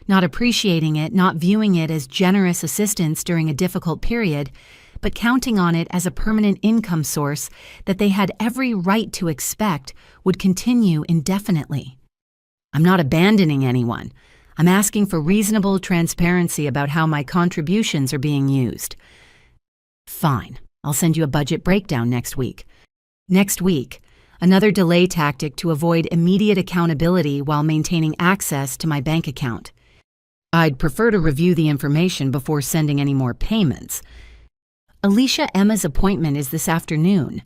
not appreciating it, not viewing it as generous assistance during a difficult period, but counting on it as a permanent income source that they had every right to expect would continue indefinitely. I'm not abandoning anyone. I'm asking for reasonable transparency about how my contributions are being used. Fine, I'll send you a budget breakdown next week. Next week. Another delay tactic to avoid immediate accountability while maintaining access to my bank account. I'd prefer to review the information before sending any more payments. Alicia, Emma's appointment is this afternoon.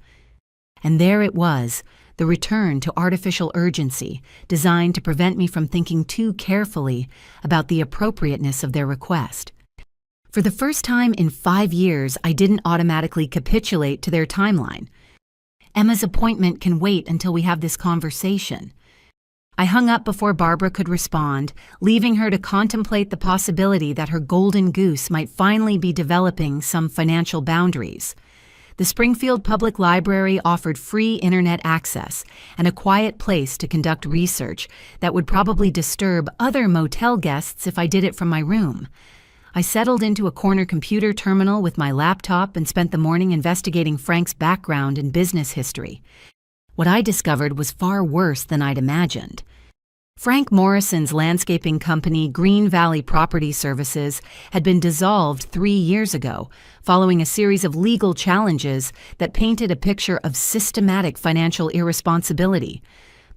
And there it was, the return to artificial urgency, designed to prevent me from thinking too carefully about the appropriateness of their request. For the first time in 5 years, I didn't automatically capitulate to their timeline. Emma's appointment can wait until we have this conversation. I hung up before Barbara could respond, leaving her to contemplate the possibility that her golden goose might finally be developing some financial boundaries. The Springfield Public Library offered free internet access and a quiet place to conduct research that would probably disturb other motel guests if I did it from my room. I settled into a corner computer terminal with my laptop and spent the morning investigating Frank's background and business history. What I discovered was far worse than I'd imagined. Frank Morrison's landscaping company, Green Valley Property Services, had been dissolved 3 years ago, following a series of legal challenges that painted a picture of systematic financial irresponsibility.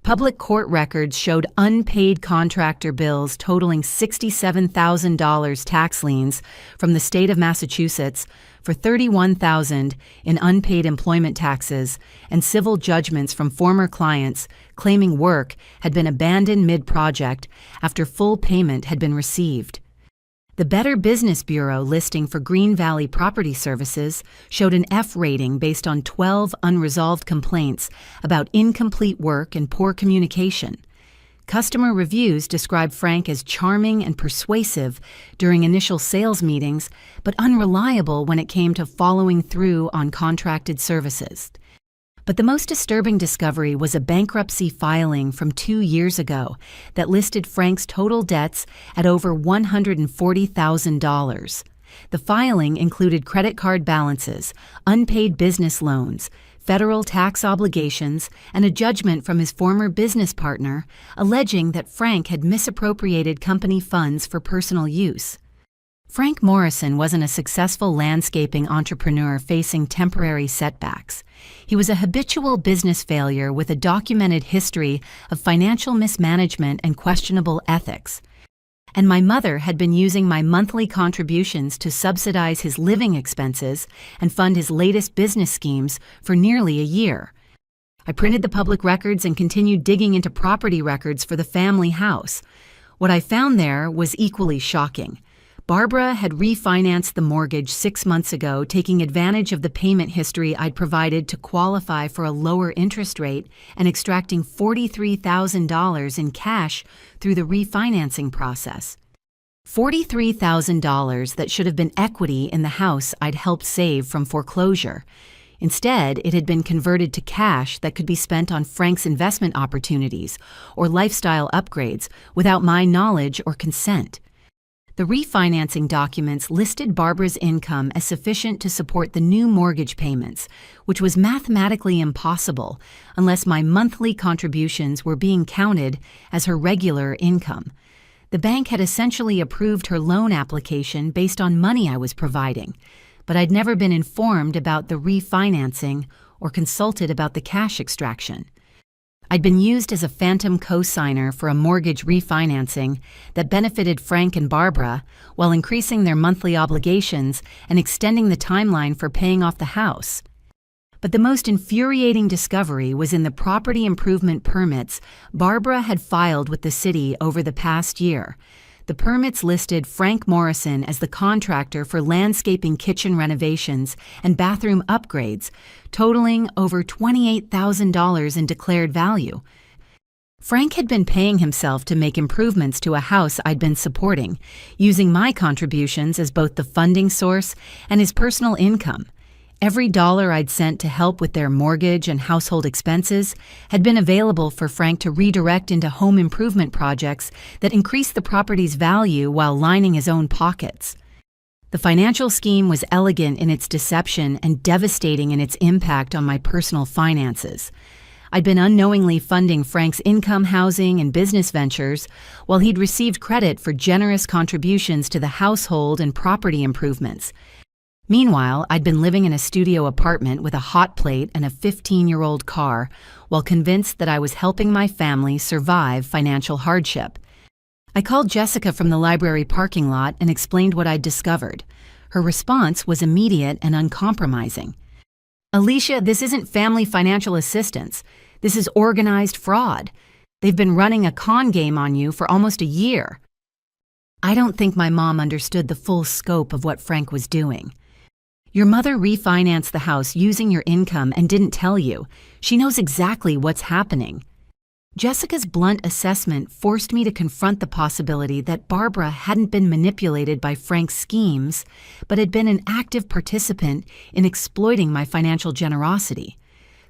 Public court records showed unpaid contractor bills totaling $67,000 tax liens from the state of Massachusetts for $31,000 in unpaid employment taxes and civil judgments from former clients claiming work had been abandoned mid-project after full payment had been received. The Better Business Bureau listing for Green Valley Property Services showed an F rating based on 12 unresolved complaints about incomplete work and poor communication. Customer reviews described Frank as charming and persuasive during initial sales meetings, but unreliable when it came to following through on contracted services. But the most disturbing discovery was a bankruptcy filing from 2 years ago that listed Frank's total debts at over $140,000. The filing included credit card balances, unpaid business loans, federal tax obligations, and a judgment from his former business partner alleging that Frank had misappropriated company funds for personal use. Frank Morrison wasn't a successful landscaping entrepreneur facing temporary setbacks. He was a habitual business failure with a documented history of financial mismanagement and questionable ethics. And my mother had been using my monthly contributions to subsidize his living expenses and fund his latest business schemes for nearly a year. I printed the public records and continued digging into property records for the family house. What I found there was equally shocking. Barbara had refinanced the mortgage 6 months ago, taking advantage of the payment history I'd provided to qualify for a lower interest rate and extracting $43,000 in cash through the refinancing process. $43,000 that should have been equity in the house I'd helped save from foreclosure. Instead, it had been converted to cash that could be spent on Frank's investment opportunities or lifestyle upgrades without my knowledge or consent. The refinancing documents listed Barbara's income as sufficient to support the new mortgage payments, which was mathematically impossible unless my monthly contributions were being counted as her regular income. The bank had essentially approved her loan application based on money I was providing, but I'd never been informed about the refinancing or consulted about the cash extraction. I'd been used as a phantom co-signer for a mortgage refinancing that benefited Frank and Barbara while increasing their monthly obligations and extending the timeline for paying off the house. But the most infuriating discovery was in the property improvement permits Barbara had filed with the city over the past year. The permits listed Frank Morrison as the contractor for landscaping kitchen renovations and bathroom upgrades, totaling over $28,000 in declared value. Frank had been paying himself to make improvements to a house I'd been supporting, using my contributions as both the funding source and his personal income. Every dollar I'd sent to help with their mortgage and household expenses had been available for Frank to redirect into home improvement projects that increased the property's value while lining his own pockets. The financial scheme was elegant in its deception and devastating in its impact on my personal finances. I'd been unknowingly funding Frank's income, housing, and business ventures while he'd received credit for generous contributions to the household and property improvements. Meanwhile, I'd been living in a studio apartment with a hot plate and a 15-year-old car while convinced that I was helping my family survive financial hardship. I called Jessica from the library parking lot and explained what I'd discovered. Her response was immediate and uncompromising. "Alicia, this isn't family financial assistance. This is organized fraud. They've been running a con game on you for almost a year." I don't think my mom understood the full scope of what Frank was doing. "Your mother refinanced the house using your income and didn't tell you. She knows exactly what's happening." Jessica's blunt assessment forced me to confront the possibility that Barbara hadn't been manipulated by Frank's schemes, but had been an active participant in exploiting my financial generosity.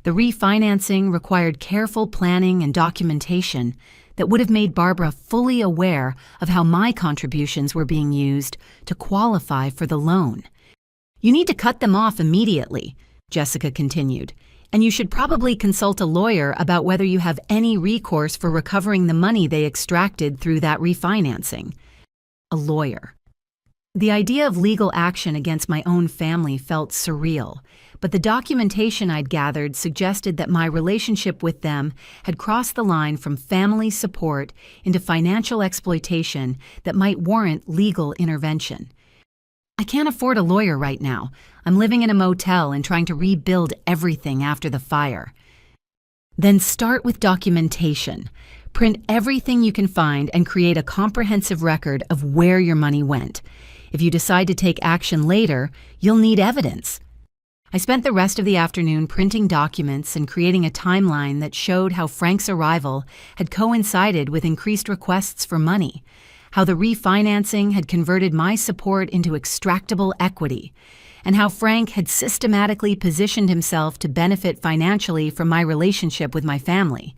The refinancing required careful planning and documentation that would have made Barbara fully aware of how my contributions were being used to qualify for the loan. "You need to cut them off immediately," Jessica continued. And you should probably consult a lawyer about whether you have any recourse for recovering the money they extracted through that refinancing. A lawyer. The idea of legal action against my own family felt surreal, but the documentation I'd gathered suggested that my relationship with them had crossed the line from family support into financial exploitation that might warrant legal intervention. I can't afford a lawyer right now. I'm living in a motel and trying to rebuild everything after the fire. Then start with documentation. Print everything you can find and create a comprehensive record of where your money went. If you decide to take action later, you'll need evidence. I spent the rest of the afternoon printing documents and creating a timeline that showed how Frank's arrival had coincided with increased requests for money, how the refinancing had converted my support into extractable equity, and how Frank had systematically positioned himself to benefit financially from my relationship with my family.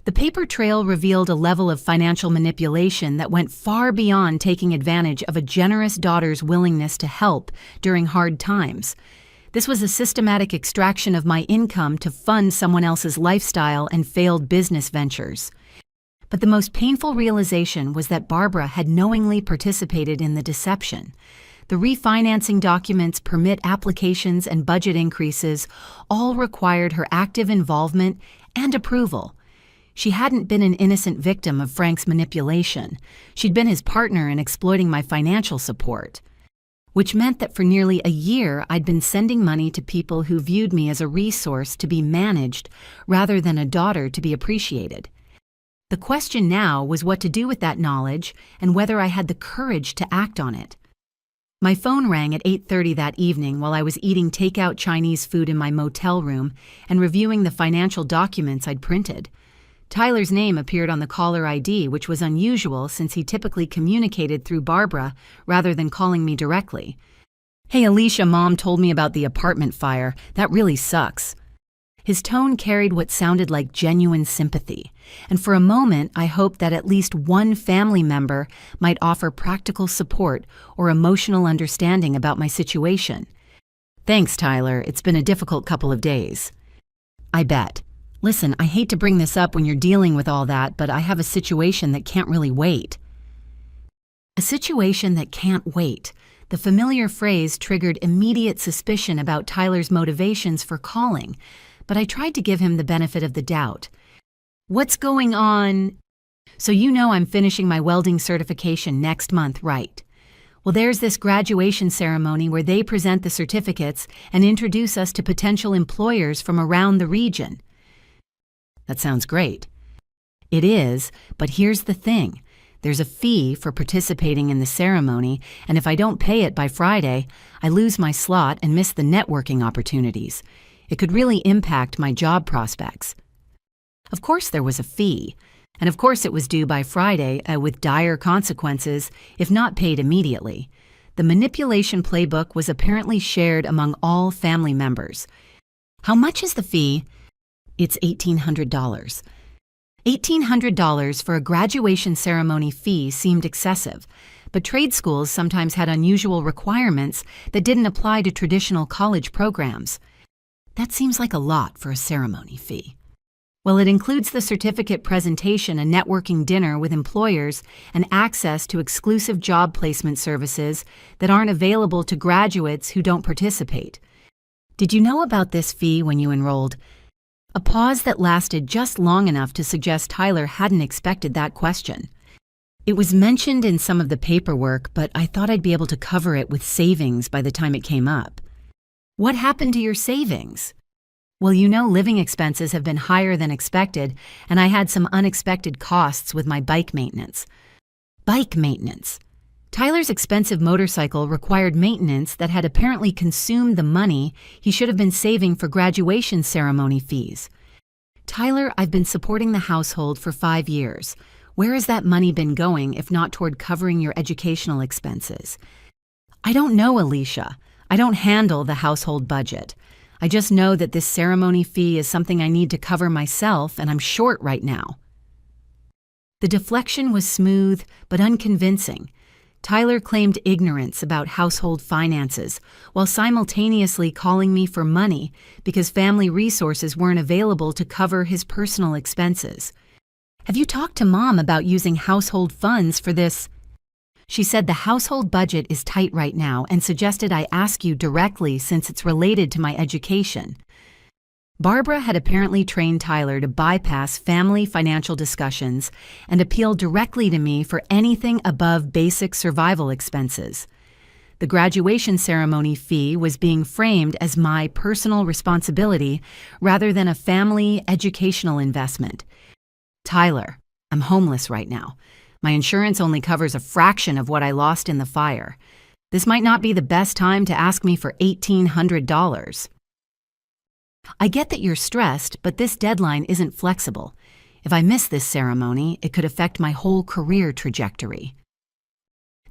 The paper trail revealed a level of financial manipulation that went far beyond taking advantage of a generous daughter's willingness to help during hard times. This was a systematic extraction of my income to fund someone else's lifestyle and failed business ventures. But the most painful realization was that Barbara had knowingly participated in the deception. The refinancing documents, permit applications, and budget increases all required her active involvement and approval. She hadn't been an innocent victim of Frank's manipulation. She'd been his partner in exploiting my financial support, which meant that for nearly a year I'd been sending money to people who viewed me as a resource to be managed rather than a daughter to be appreciated. The question now was what to do with that knowledge and whether I had the courage to act on it. My phone rang at 8:30 that evening while I was eating takeout Chinese food in my motel room and reviewing the financial documents I'd printed. Tyler's name appeared on the caller ID, which was unusual since he typically communicated through Barbara rather than calling me directly. "Hey Alicia, Mom told me about the apartment fire. That really sucks." His tone carried what sounded like genuine sympathy, and for a moment I hoped that at least one family member might offer practical support or emotional understanding about my situation. "Thanks, Tyler. It's been a difficult couple of days." "I bet. Listen, I hate to bring this up when you're dealing with all that, but I have a situation that can't really wait." A situation that can't wait. The familiar phrase triggered immediate suspicion about Tyler's motivations for calling, but I tried to give him the benefit of the doubt. "What's going on?" "So you know I'm finishing my welding certification next month, right? Well, there's this graduation ceremony where they present the certificates and introduce us to potential employers from around the region." "That sounds great." "It is, but here's the thing. There's a fee for participating in the ceremony, and if I don't pay it by Friday, I lose my slot and miss the networking opportunities. It could really impact my job prospects." Of course there was a fee, and of course it was due by Friday with dire consequences if not paid immediately. The manipulation playbook was apparently shared among all family members. "How much is the fee?" "It's $1,800. $1,800 for a graduation ceremony fee seemed excessive, but trade schools sometimes had unusual requirements that didn't apply to traditional college programs. "That seems like a lot for a ceremony fee." "Well, it includes the certificate presentation, a networking dinner with employers, and access to exclusive job placement services that aren't available to graduates who don't participate." "Did you know about this fee when you enrolled?" A pause that lasted just long enough to suggest Tyler hadn't expected that question. "It was mentioned in some of the paperwork, but I thought I'd be able to cover it with savings by the time it came up." "What happened to your savings?" "Well, you know, living expenses have been higher than expected, and I had some unexpected costs with my bike maintenance." Bike maintenance. Tyler's expensive motorcycle required maintenance that had apparently consumed the money he should have been saving for graduation ceremony fees. "Tyler, I've been supporting the household for 5 years. Where has that money been going if not toward covering your educational expenses?" "I don't know, Alicia. I don't handle the household budget. I just know that this ceremony fee is something I need to cover myself, and I'm short right now." The deflection was smooth but unconvincing. Tyler claimed ignorance about household finances while simultaneously calling me for money because family resources weren't available to cover his personal expenses. "Have you talked to Mom about using household funds for this?" She said the household budget is tight right now and suggested I ask you directly since it's related to my education. Barbara had apparently trained Tyler to bypass family financial discussions and appeal directly to me for anything above basic survival expenses. The graduation ceremony fee was being framed as my personal responsibility rather than a family educational investment. "Tyler, I'm homeless right now. My insurance only covers a fraction of what I lost in the fire. This might not be the best time to ask me for $1,800. I get that you're stressed, but this deadline isn't flexible. If I miss this ceremony, it could affect my whole career trajectory."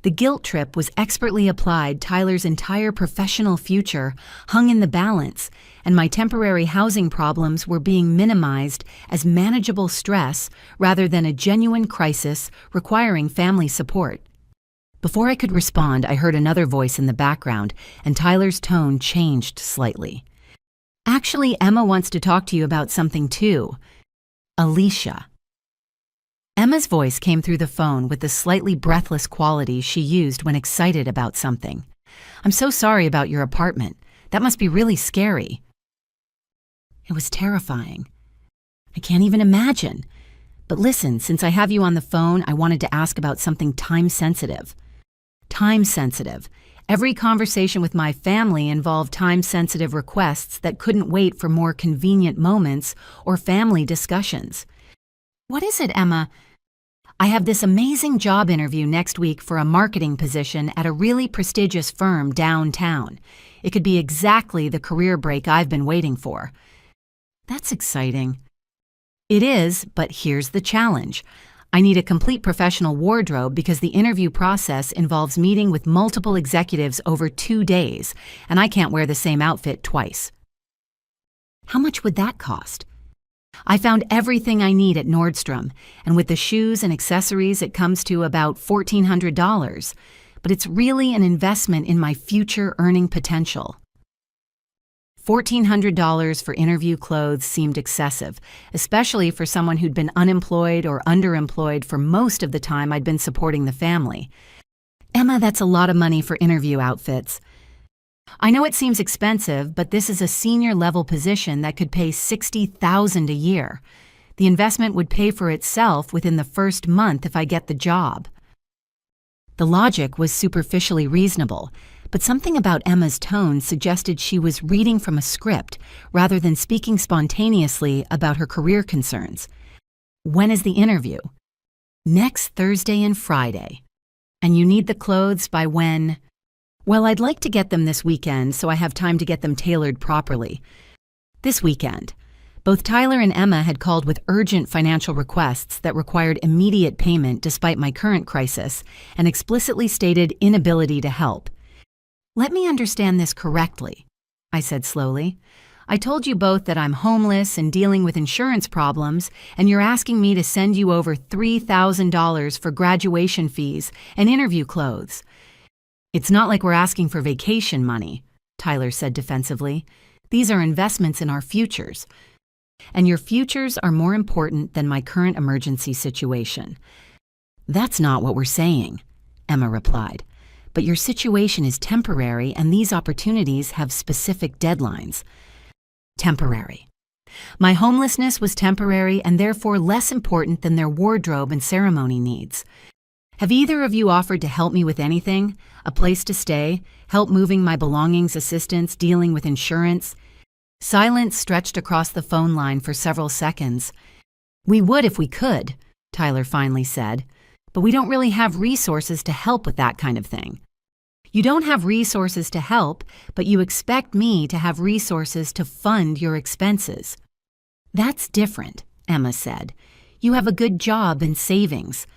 The guilt trip was expertly applied. Tyler's entire professional future hung in the balance, and my temporary housing problems were being minimized as manageable stress rather than a genuine crisis requiring family support. Before I could respond, I heard another voice in the background, and Tyler's tone changed slightly. "Actually, Emma wants to talk to you about something too. Alicia." Emma's voice came through the phone with the slightly breathless quality she used when excited about something. "I'm so sorry about your apartment. That must be really scary." It was terrifying. I can't even imagine. But listen, since I have you on the phone, I wanted to ask about something time-sensitive. Time-sensitive. Every conversation with my family involved time-sensitive requests that couldn't wait for more convenient moments or family discussions. "What is it, Emma?" "I have this amazing job interview next week for a marketing position at a really prestigious firm downtown. It could be exactly the career break I've been waiting for." "That's exciting." "It is, but here's the challenge. I need a complete professional wardrobe because the interview process involves meeting with multiple executives over 2 days, and I can't wear the same outfit twice." "How much would that cost?" "I found everything I need at Nordstrom, and with the shoes and accessories it comes to about $1,400, but it's really an investment in my future earning potential." $1,400 for interview clothes seemed excessive, especially for someone who'd been unemployed or underemployed for most of the time I'd been supporting the family. "Emma, that's a lot of money for interview outfits." "I know it seems expensive, but this is a senior-level position that could pay $60,000 a year. The investment would pay for itself within the first month if I get the job." The logic was superficially reasonable, but something about Emma's tone suggested she was reading from a script rather than speaking spontaneously about her career concerns. "When is the interview?" "Next Thursday and Friday." "And you need the clothes by when?" "Well, I'd like to get them this weekend so I have time to get them tailored properly." "This weekend." Both Tyler and Emma had called with urgent financial requests that required immediate payment despite my current crisis and explicitly stated inability to help. "Let me understand this correctly," I said slowly. "I told you both that I'm homeless and dealing with insurance problems, and you're asking me to send you over $3,000 for graduation fees and interview clothes." "It's not like we're asking for vacation money," Tyler said defensively. "These are investments in our futures. And your futures are more important than my current emergency situation." "That's not what we're saying," Emma replied. "But your situation is temporary and these opportunities have specific deadlines." Temporary. My homelessness was temporary and therefore less important than their wardrobe and ceremony needs. "Have either of you offered to help me with anything? A place to stay, help moving my belongings, assistance, dealing with insurance?" Silence stretched across the phone line for several seconds. "We would if we could," Tyler finally said, "but we don't really have resources to help with that kind of thing." "You don't have resources to help, but you expect me to have resources to fund your expenses." "That's different," Emma said. "You have a good job and savings."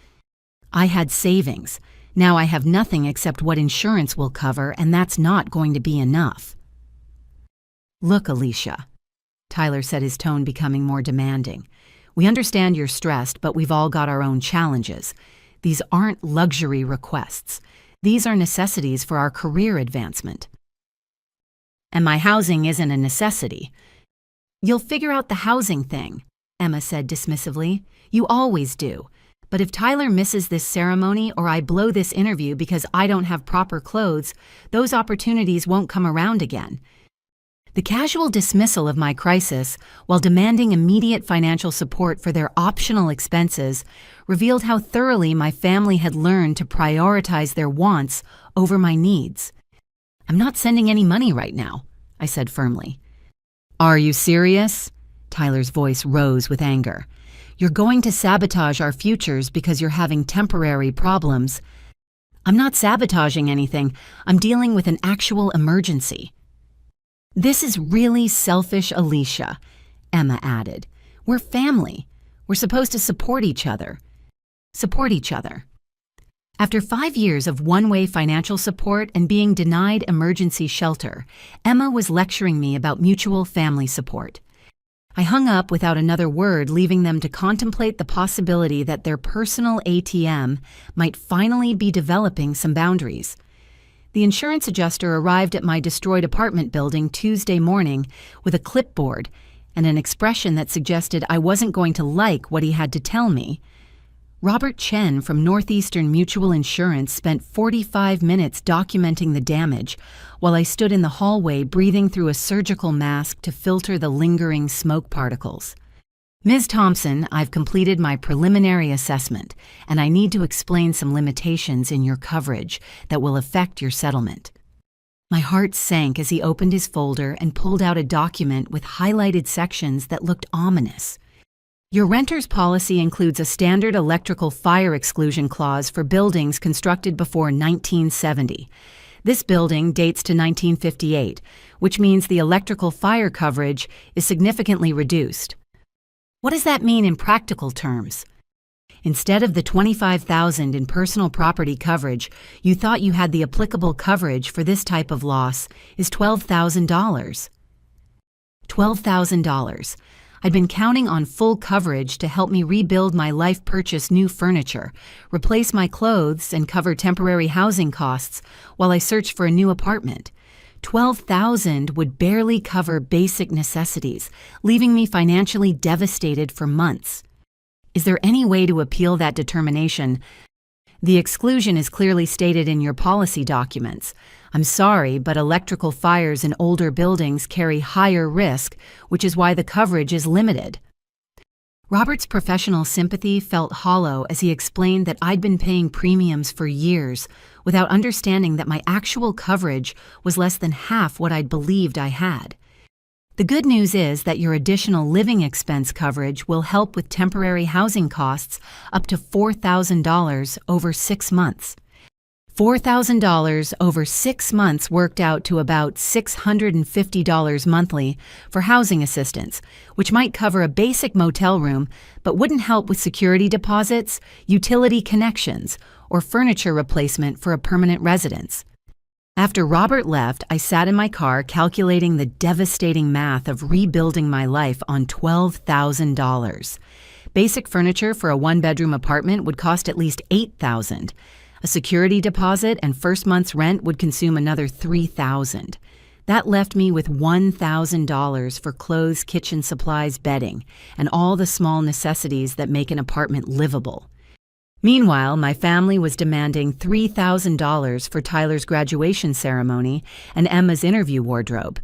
"I had savings. Now I have nothing except what insurance will cover, and that's not going to be enough." "Look, Alicia," Tyler said, his tone becoming more demanding. "We understand you're stressed, but we've all got our own challenges. These aren't luxury requests. These are necessities for our career advancement. And my housing isn't a necessity. You'll figure out the housing thing, Emma said dismissively. You always do. But if Tyler misses this ceremony or I blow this interview because I don't have proper clothes, those opportunities won't come around again. The casual dismissal of my crisis, while demanding immediate financial support for their optional expenses, revealed how thoroughly my family had learned to prioritize their wants over my needs. I'm not sending any money right now, I said firmly. Are you serious? Tyler's voice rose with anger. You're going to sabotage our futures because you're having temporary problems. I'm not sabotaging anything. I'm dealing with an actual emergency. This is really selfish, Alicia, Emma added. We're family. We're supposed to support each other. After 5 years of one-way financial support and being denied emergency shelter, Emma was lecturing me about mutual family support. I hung up without another word, leaving them to contemplate the possibility that their personal ATM might finally be developing some boundaries. The insurance adjuster arrived at my destroyed apartment building Tuesday morning with a clipboard and an expression that suggested I wasn't going to like what he had to tell me. Robert Chen from Northeastern Mutual Insurance spent 45 minutes documenting the damage while I stood in the hallway breathing through a surgical mask to filter the lingering smoke particles. Ms. Thompson, I've completed my preliminary assessment, and I need to explain some limitations in your coverage that will affect your settlement. My heart sank as he opened his folder and pulled out a document with highlighted sections that looked ominous. Your renter's policy includes a standard electrical fire exclusion clause for buildings constructed before 1970. This building dates to 1958, which means the electrical fire coverage is significantly reduced. What does that mean in practical terms? Instead of the $25,000 in personal property coverage, you thought you had the applicable coverage for this type of loss is $12,000. $12,000. I'd been counting on full coverage to help me rebuild my life, purchase new furniture, replace my clothes, and cover temporary housing costs while I searched for a new apartment. $12,000 would barely cover basic necessities, leaving me financially devastated for months. Is there any way to appeal that determination? The exclusion is clearly stated in your policy documents. I'm sorry, but electrical fires in older buildings carry higher risk, which is why the coverage is limited. Robert's professional sympathy felt hollow as he explained that I'd been paying premiums for years without understanding that my actual coverage was less than half what I'd believed I had. The good news is that your additional living expense coverage will help with temporary housing costs up to $4,000 over 6 months. $4,000 over 6 months worked out to about $650 monthly for housing assistance, which might cover a basic motel room but wouldn't help with security deposits, utility connections, or furniture replacement for a permanent residence. After Robert left, I sat in my car calculating the devastating math of rebuilding my life on $12,000. Basic furniture for a one-bedroom apartment would cost at least $8,000. A security deposit and first month's rent would consume another $3,000. That left me with $1,000 for clothes, kitchen supplies, bedding, and all the small necessities that make an apartment livable. Meanwhile, my family was demanding $3,000 for Tyler's graduation ceremony and Emma's interview wardrobe.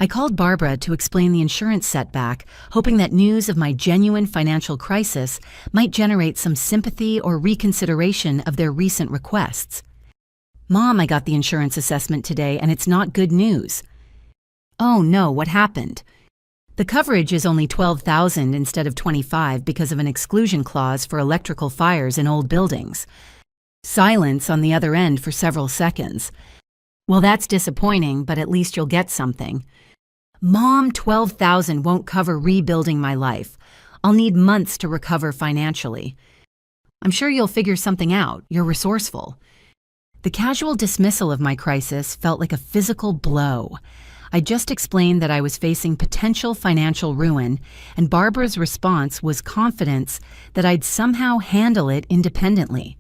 I called Barbara to explain the insurance setback, hoping that news of my genuine financial crisis might generate some sympathy or reconsideration of their recent requests. Mom, I got the insurance assessment today and it's not good news. Oh no, what happened? The coverage is only $12,000 instead of $25,000 because of an exclusion clause for electrical fires in old buildings. Silence on the other end for several seconds. Well, that's disappointing, but at least you'll get something. Mom, $12,000 won't cover rebuilding my life. I'll need months to recover financially. I'm sure you'll figure something out. You're resourceful. The casual dismissal of my crisis felt like a physical blow. I just explained that I was facing potential financial ruin, and Barbara's response was confidence that I'd somehow handle it independently.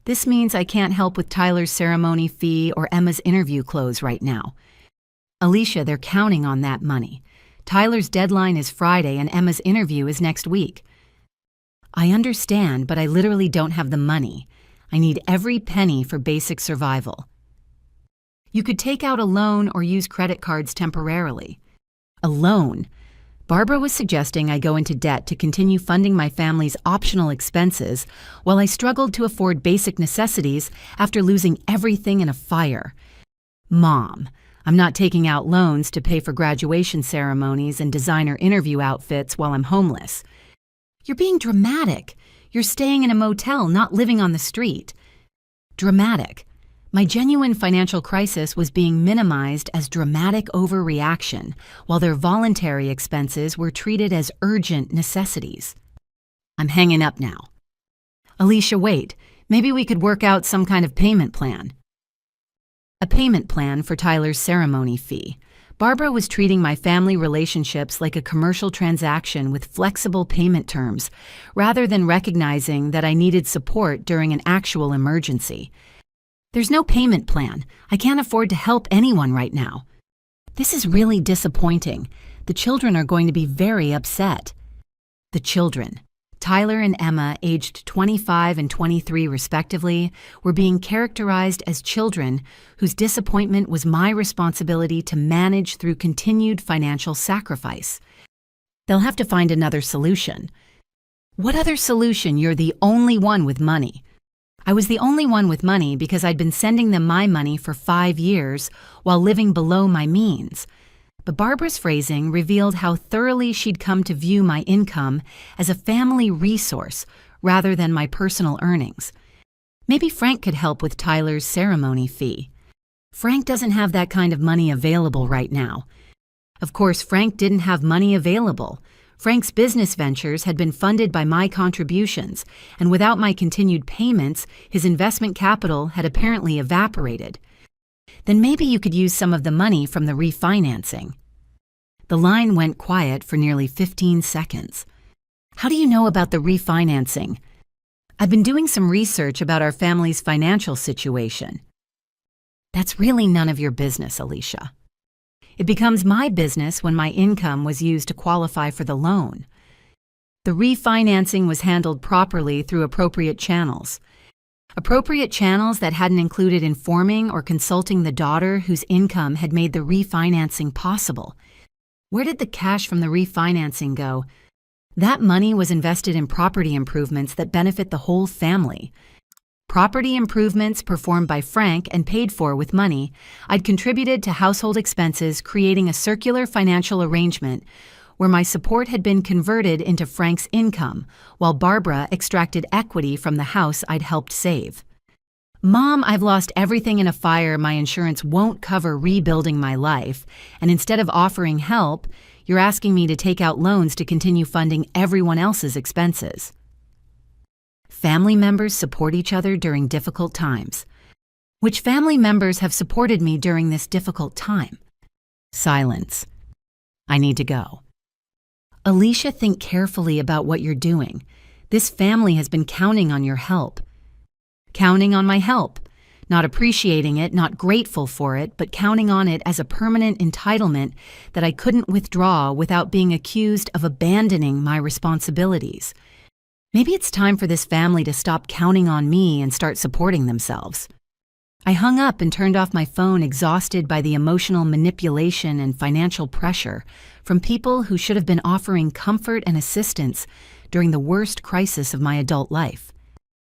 This means I can't help with Tyler's ceremony fee or Emma's interview clothes right now. Alicia, they're counting on that money. Tyler's deadline is Friday and Emma's interview is next week. I understand, but I literally don't have the money. I need every penny for basic survival. You could take out a loan or use credit cards temporarily. A loan? Barbara was suggesting I go into debt to continue funding my family's optional expenses while I struggled to afford basic necessities after losing everything in a fire. Mom, I'm not taking out loans to pay for graduation ceremonies and designer interview outfits while I'm homeless. You're being dramatic. You're staying in a motel, not living on the street. Dramatic. My genuine financial crisis was being minimized as dramatic overreaction, while their voluntary expenses were treated as urgent necessities. I'm hanging up now. Alicia, wait. Maybe we could work out some kind of payment plan. A payment plan for Tyler's ceremony fee. Barbara was treating my family relationships like a commercial transaction with flexible payment terms, rather than recognizing that I needed support during an actual emergency. There's no payment plan. I can't afford to help anyone right now. This is really disappointing. The children are going to be very upset. The children. Tyler and Emma, aged 25 and 23 respectively, were being characterized as children whose disappointment was my responsibility to manage through continued financial sacrifice. They'll have to find another solution. What other solution? You're the only one with money. I was the only one with money because I'd been sending them my money for 5 years while living below my means. But Barbara's phrasing revealed how thoroughly she'd come to view my income as a family resource rather than my personal earnings. Maybe Frank could help with Tyler's ceremony fee. Frank doesn't have that kind of money available right now. Of course, Frank didn't have money available. Frank's business ventures had been funded by my contributions, and without my continued payments, his investment capital had apparently evaporated. Then maybe you could use some of the money from the refinancing. The line went quiet for nearly 15 seconds. How do you know about the refinancing? I've been doing some research about our family's financial situation. That's really none of your business, Alicia. It becomes my business when my income was used to qualify for the loan. The refinancing was handled properly through appropriate channels. Appropriate channels that hadn't included informing or consulting the daughter whose income had made the refinancing possible. Where did the cash from the refinancing go? That money was invested in property improvements that benefit the whole family. Property improvements performed by Frank and paid for with money I'd contributed to household expenses, creating a circular financial arrangement where my support had been converted into Frank's income, while Barbara extracted equity from the house I'd helped save. Mom, I've lost everything in a fire. My insurance won't cover rebuilding my life, and instead of offering help, you're asking me to take out loans to continue funding everyone else's expenses. Family members support each other during difficult times. Which family members have supported me during this difficult time? Silence. I need to go. Alicia, think carefully about what you're doing. This family has been counting on your help. Counting on my help. Not appreciating it, not grateful for it, but counting on it as a permanent entitlement that I couldn't withdraw without being accused of abandoning my responsibilities. Maybe it's time for this family to stop counting on me and start supporting themselves. I hung up and turned off my phone, exhausted by the emotional manipulation and financial pressure from people who should have been offering comfort and assistance during the worst crisis of my adult life.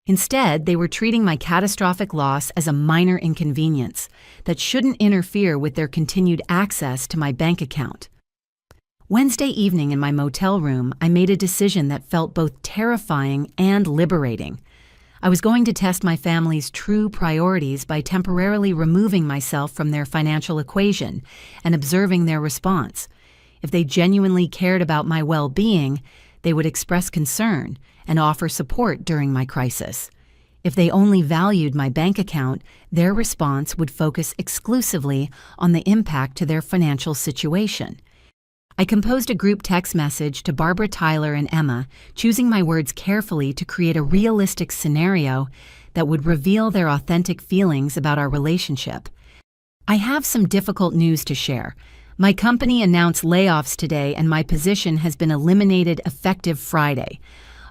Instead, they were treating my catastrophic loss as a minor inconvenience that shouldn't interfere with their continued access to my bank account. Wednesday evening in my motel room, I made a decision that felt both terrifying and liberating. I was going to test my family's true priorities by temporarily removing myself from their financial equation and observing their response. If they genuinely cared about my well-being, they would express concern and offer support during my crisis. If they only valued my bank account, their response would focus exclusively on the impact to their financial situation. I composed a group text message to Barbara, Tyler, and Emma, choosing my words carefully to create a realistic scenario that would reveal their authentic feelings about our relationship. I have some difficult news to share. My company announced layoffs today and my position has been eliminated effective Friday.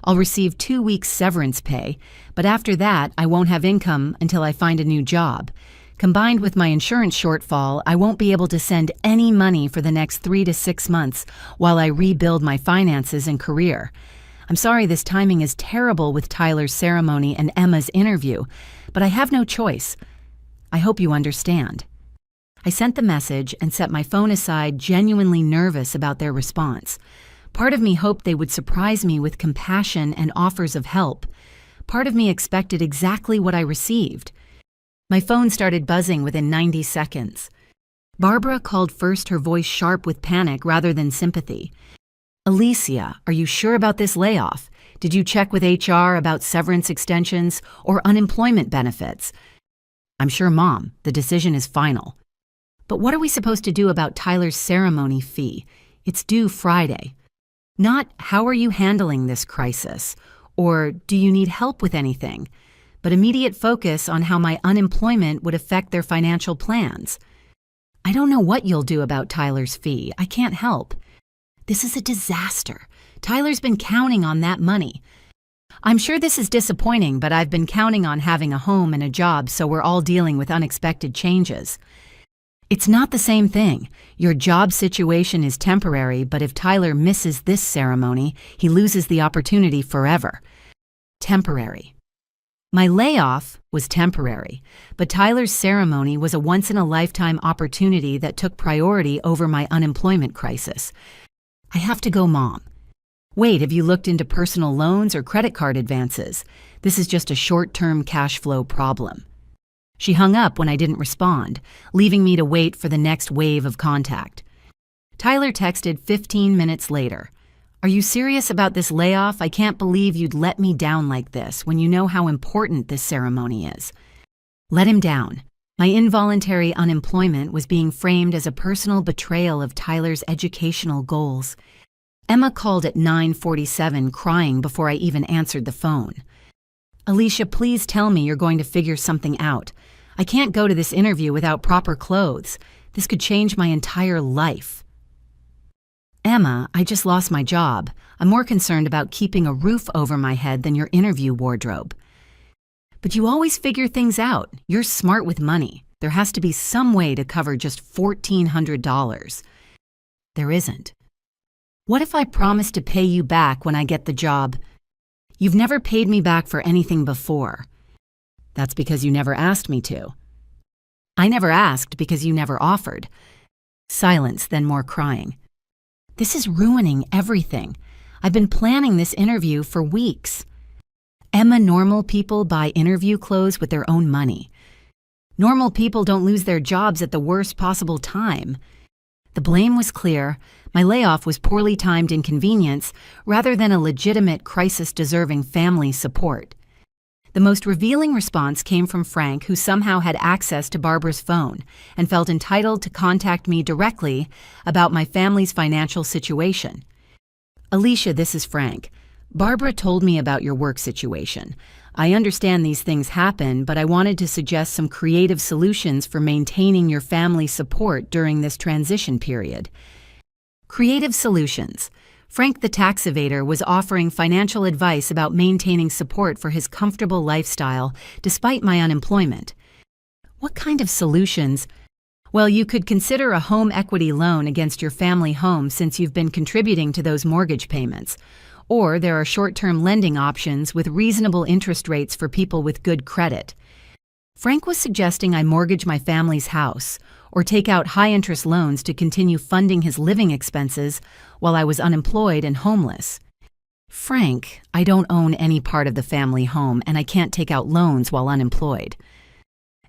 I'll receive 2 weeks severance pay, but after that, I won't have income until I find a new job. Combined with my insurance shortfall, I won't be able to send any money for the next 3 to 6 months while I rebuild my finances and career. I'm sorry this timing is terrible with Tyler's ceremony and Emma's interview, but I have no choice. I hope you understand. I sent the message and set my phone aside, genuinely nervous about their response. Part of me hoped they would surprise me with compassion and offers of help. Part of me expected exactly what I received. My phone started buzzing within 90 seconds. Barbara called first, her voice sharp with panic rather than sympathy. Alicia, are you sure about this layoff? Did you check with HR about severance extensions or unemployment benefits? I'm sure, Mom. The decision is final. But what are we supposed to do about Tyler's ceremony fee? It's due Friday. Not, how are you handling this crisis? Or, do you need help with anything? But immediate focus on how my unemployment would affect their financial plans. I don't know what you'll do about Tyler's fee. I can't help. This is a disaster. Tyler's been counting on that money. I'm sure this is disappointing, but I've been counting on having a home and a job, so we're all dealing with unexpected changes. It's not the same thing. Your job situation is temporary, but if Tyler misses this ceremony, he loses the opportunity forever. Temporary. My layoff was temporary, but Tyler's ceremony was a once-in-a-lifetime opportunity that took priority over my unemployment crisis. I have to go, Mom. Wait, have you looked into personal loans or credit card advances? This is just a short-term cash flow problem. She hung up when I didn't respond, leaving me to wait for the next wave of contact. Tyler texted 15 minutes later. Are you serious about this layoff? I can't believe you'd let me down like this when you know how important this ceremony is. Let him down. My involuntary unemployment was being framed as a personal betrayal of Tyler's educational goals. Emma called at 9:47, crying before I even answered the phone. Alicia, please tell me you're going to figure something out. I can't go to this interview without proper clothes. This could change my entire life. Emma, I just lost my job. I'm more concerned about keeping a roof over my head than your interview wardrobe. But you always figure things out. You're smart with money. There has to be some way to cover just $1,400. There isn't. What if I promise to pay you back when I get the job? You've never paid me back for anything before. That's because you never asked me to. I never asked because you never offered. Silence, then more crying. This is ruining everything. I've been planning this interview for weeks. Emma, normal people buy interview clothes with their own money. Normal people don't lose their jobs at the worst possible time. The blame was clear. My layoff was poorly timed inconvenience rather than a legitimate crisis-deserving family support. The most revealing response came from Frank, who somehow had access to Barbara's phone and felt entitled to contact me directly about my family's financial situation. Alicia, this is Frank. Barbara told me about your work situation. I understand these things happen, but I wanted to suggest some creative solutions for maintaining your family support during this transition period. Creative solutions. Frank the tax evader was offering financial advice about maintaining support for his comfortable lifestyle despite my unemployment. What kind of solutions? Well, you could consider a home equity loan against your family home since you've been contributing to those mortgage payments. Or there are short-term lending options with reasonable interest rates for people with good credit. Frank was suggesting I mortgage my family's house or take out high-interest loans to continue funding his living expenses while I was unemployed and homeless. Frank, I don't own any part of the family home and I can't take out loans while unemployed.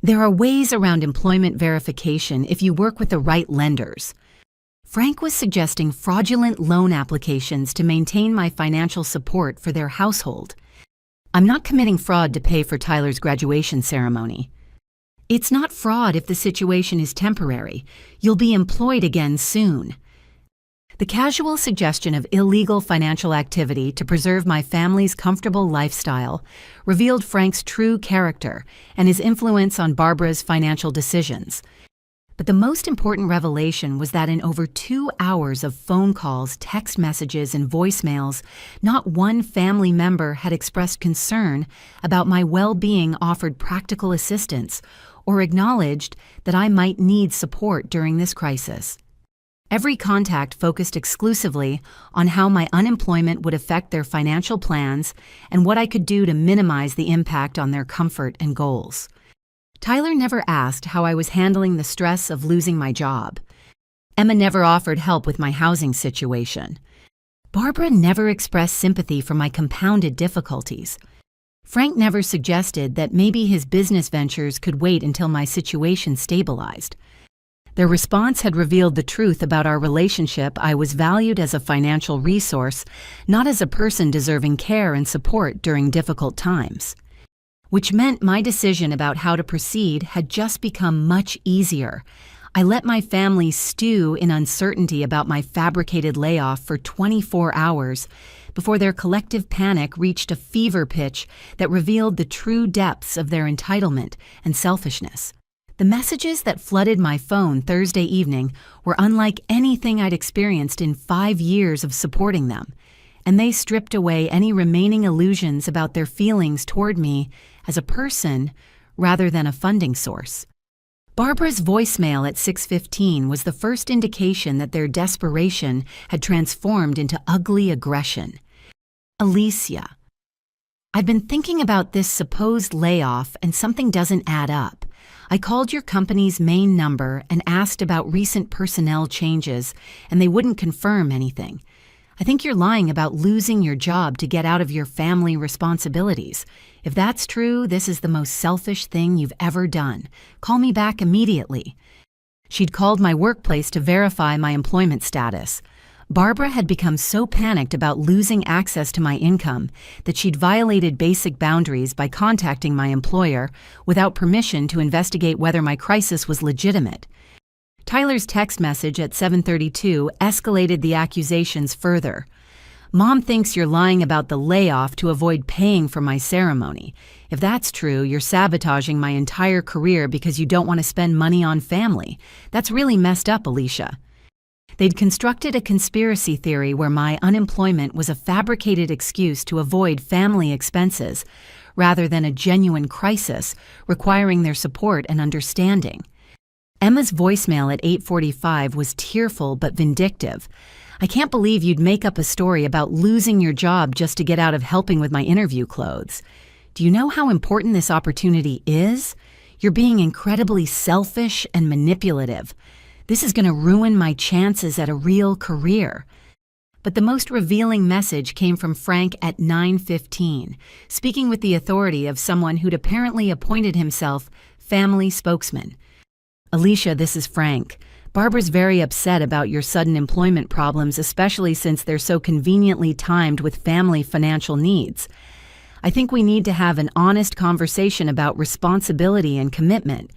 There are ways around employment verification if you work with the right lenders. Frank was suggesting fraudulent loan applications to maintain my financial support for their household. I'm not committing fraud to pay for Tyler's graduation ceremony. It's not fraud if the situation is temporary. You'll be employed again soon. The casual suggestion of illegal financial activity to preserve my family's comfortable lifestyle revealed Frank's true character and his influence on Barbara's financial decisions. But the most important revelation was that in over 2 hours of phone calls, text messages, and voicemails, not one family member had expressed concern about my well-being, offered practical assistance, or acknowledged that I might need support during this crisis. Every contact focused exclusively on how my unemployment would affect their financial plans and what I could do to minimize the impact on their comfort and goals. Tyler never asked how I was handling the stress of losing my job. Emma never offered help with my housing situation. Barbara never expressed sympathy for my compounded difficulties. Frank never suggested that maybe his business ventures could wait until my situation stabilized. Their response had revealed the truth about our relationship. I was valued as a financial resource, not as a person deserving care and support during difficult times. Which meant my decision about how to proceed had just become much easier. I let my family stew in uncertainty about my fabricated layoff for 24 hours before their collective panic reached a fever pitch that revealed the true depths of their entitlement and selfishness. The messages that flooded my phone Thursday evening were unlike anything I'd experienced in 5 years of supporting them, and they stripped away any remaining illusions about their feelings toward me as a person rather than a funding source. Barbara's voicemail at 6:15 was the first indication that their desperation had transformed into ugly aggression. Alicia, I've been thinking about this supposed layoff and something doesn't add up. I called your company's main number and asked about recent personnel changes, and they wouldn't confirm anything. I think you're lying about losing your job to get out of your family responsibilities. If that's true, this is the most selfish thing you've ever done. Call me back immediately. She'd called my workplace to verify my employment status. Barbara had become so panicked about losing access to my income that she'd violated basic boundaries by contacting my employer without permission to investigate whether my crisis was legitimate. Tyler's text message at 7:32 escalated the accusations further. Mom thinks you're lying about the layoff to avoid paying for my ceremony. If that's true, you're sabotaging my entire career because you don't want to spend money on family. That's really messed up, Alicia. They'd constructed a conspiracy theory where my unemployment was a fabricated excuse to avoid family expenses, rather than a genuine crisis requiring their support and understanding. Emma's voicemail at 8:45 was tearful but vindictive. I can't believe you'd make up a story about losing your job just to get out of helping with my interview clothes. Do you know how important this opportunity is? You're being incredibly selfish and manipulative. This is going to ruin my chances at a real career. But the most revealing message came from Frank at 9:15, speaking with the authority of someone who'd apparently appointed himself family spokesman. Alicia, this is Frank. Barbara's very upset about your sudden employment problems, especially since they're so conveniently timed with family financial needs. I think we need to have an honest conversation about responsibility and commitment.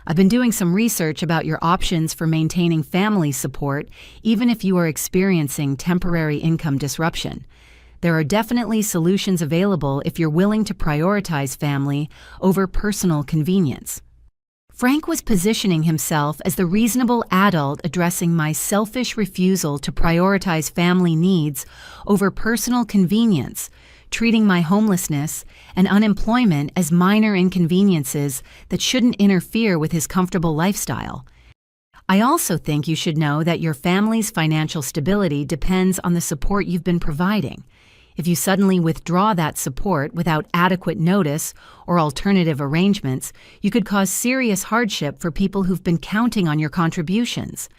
I've been doing some research about your options for maintaining family support, even if you are experiencing temporary income disruption. There are definitely solutions available if you're willing to prioritize family over personal convenience. Frank was positioning himself as the reasonable adult addressing my selfish refusal to prioritize family needs over personal convenience, treating my homelessness and unemployment as minor inconveniences that shouldn't interfere with his comfortable lifestyle. I also think you should know that your family's financial stability depends on the support you've been providing. If you suddenly withdraw that support without adequate notice or alternative arrangements, you could cause serious hardship for people who've been counting on your contributions.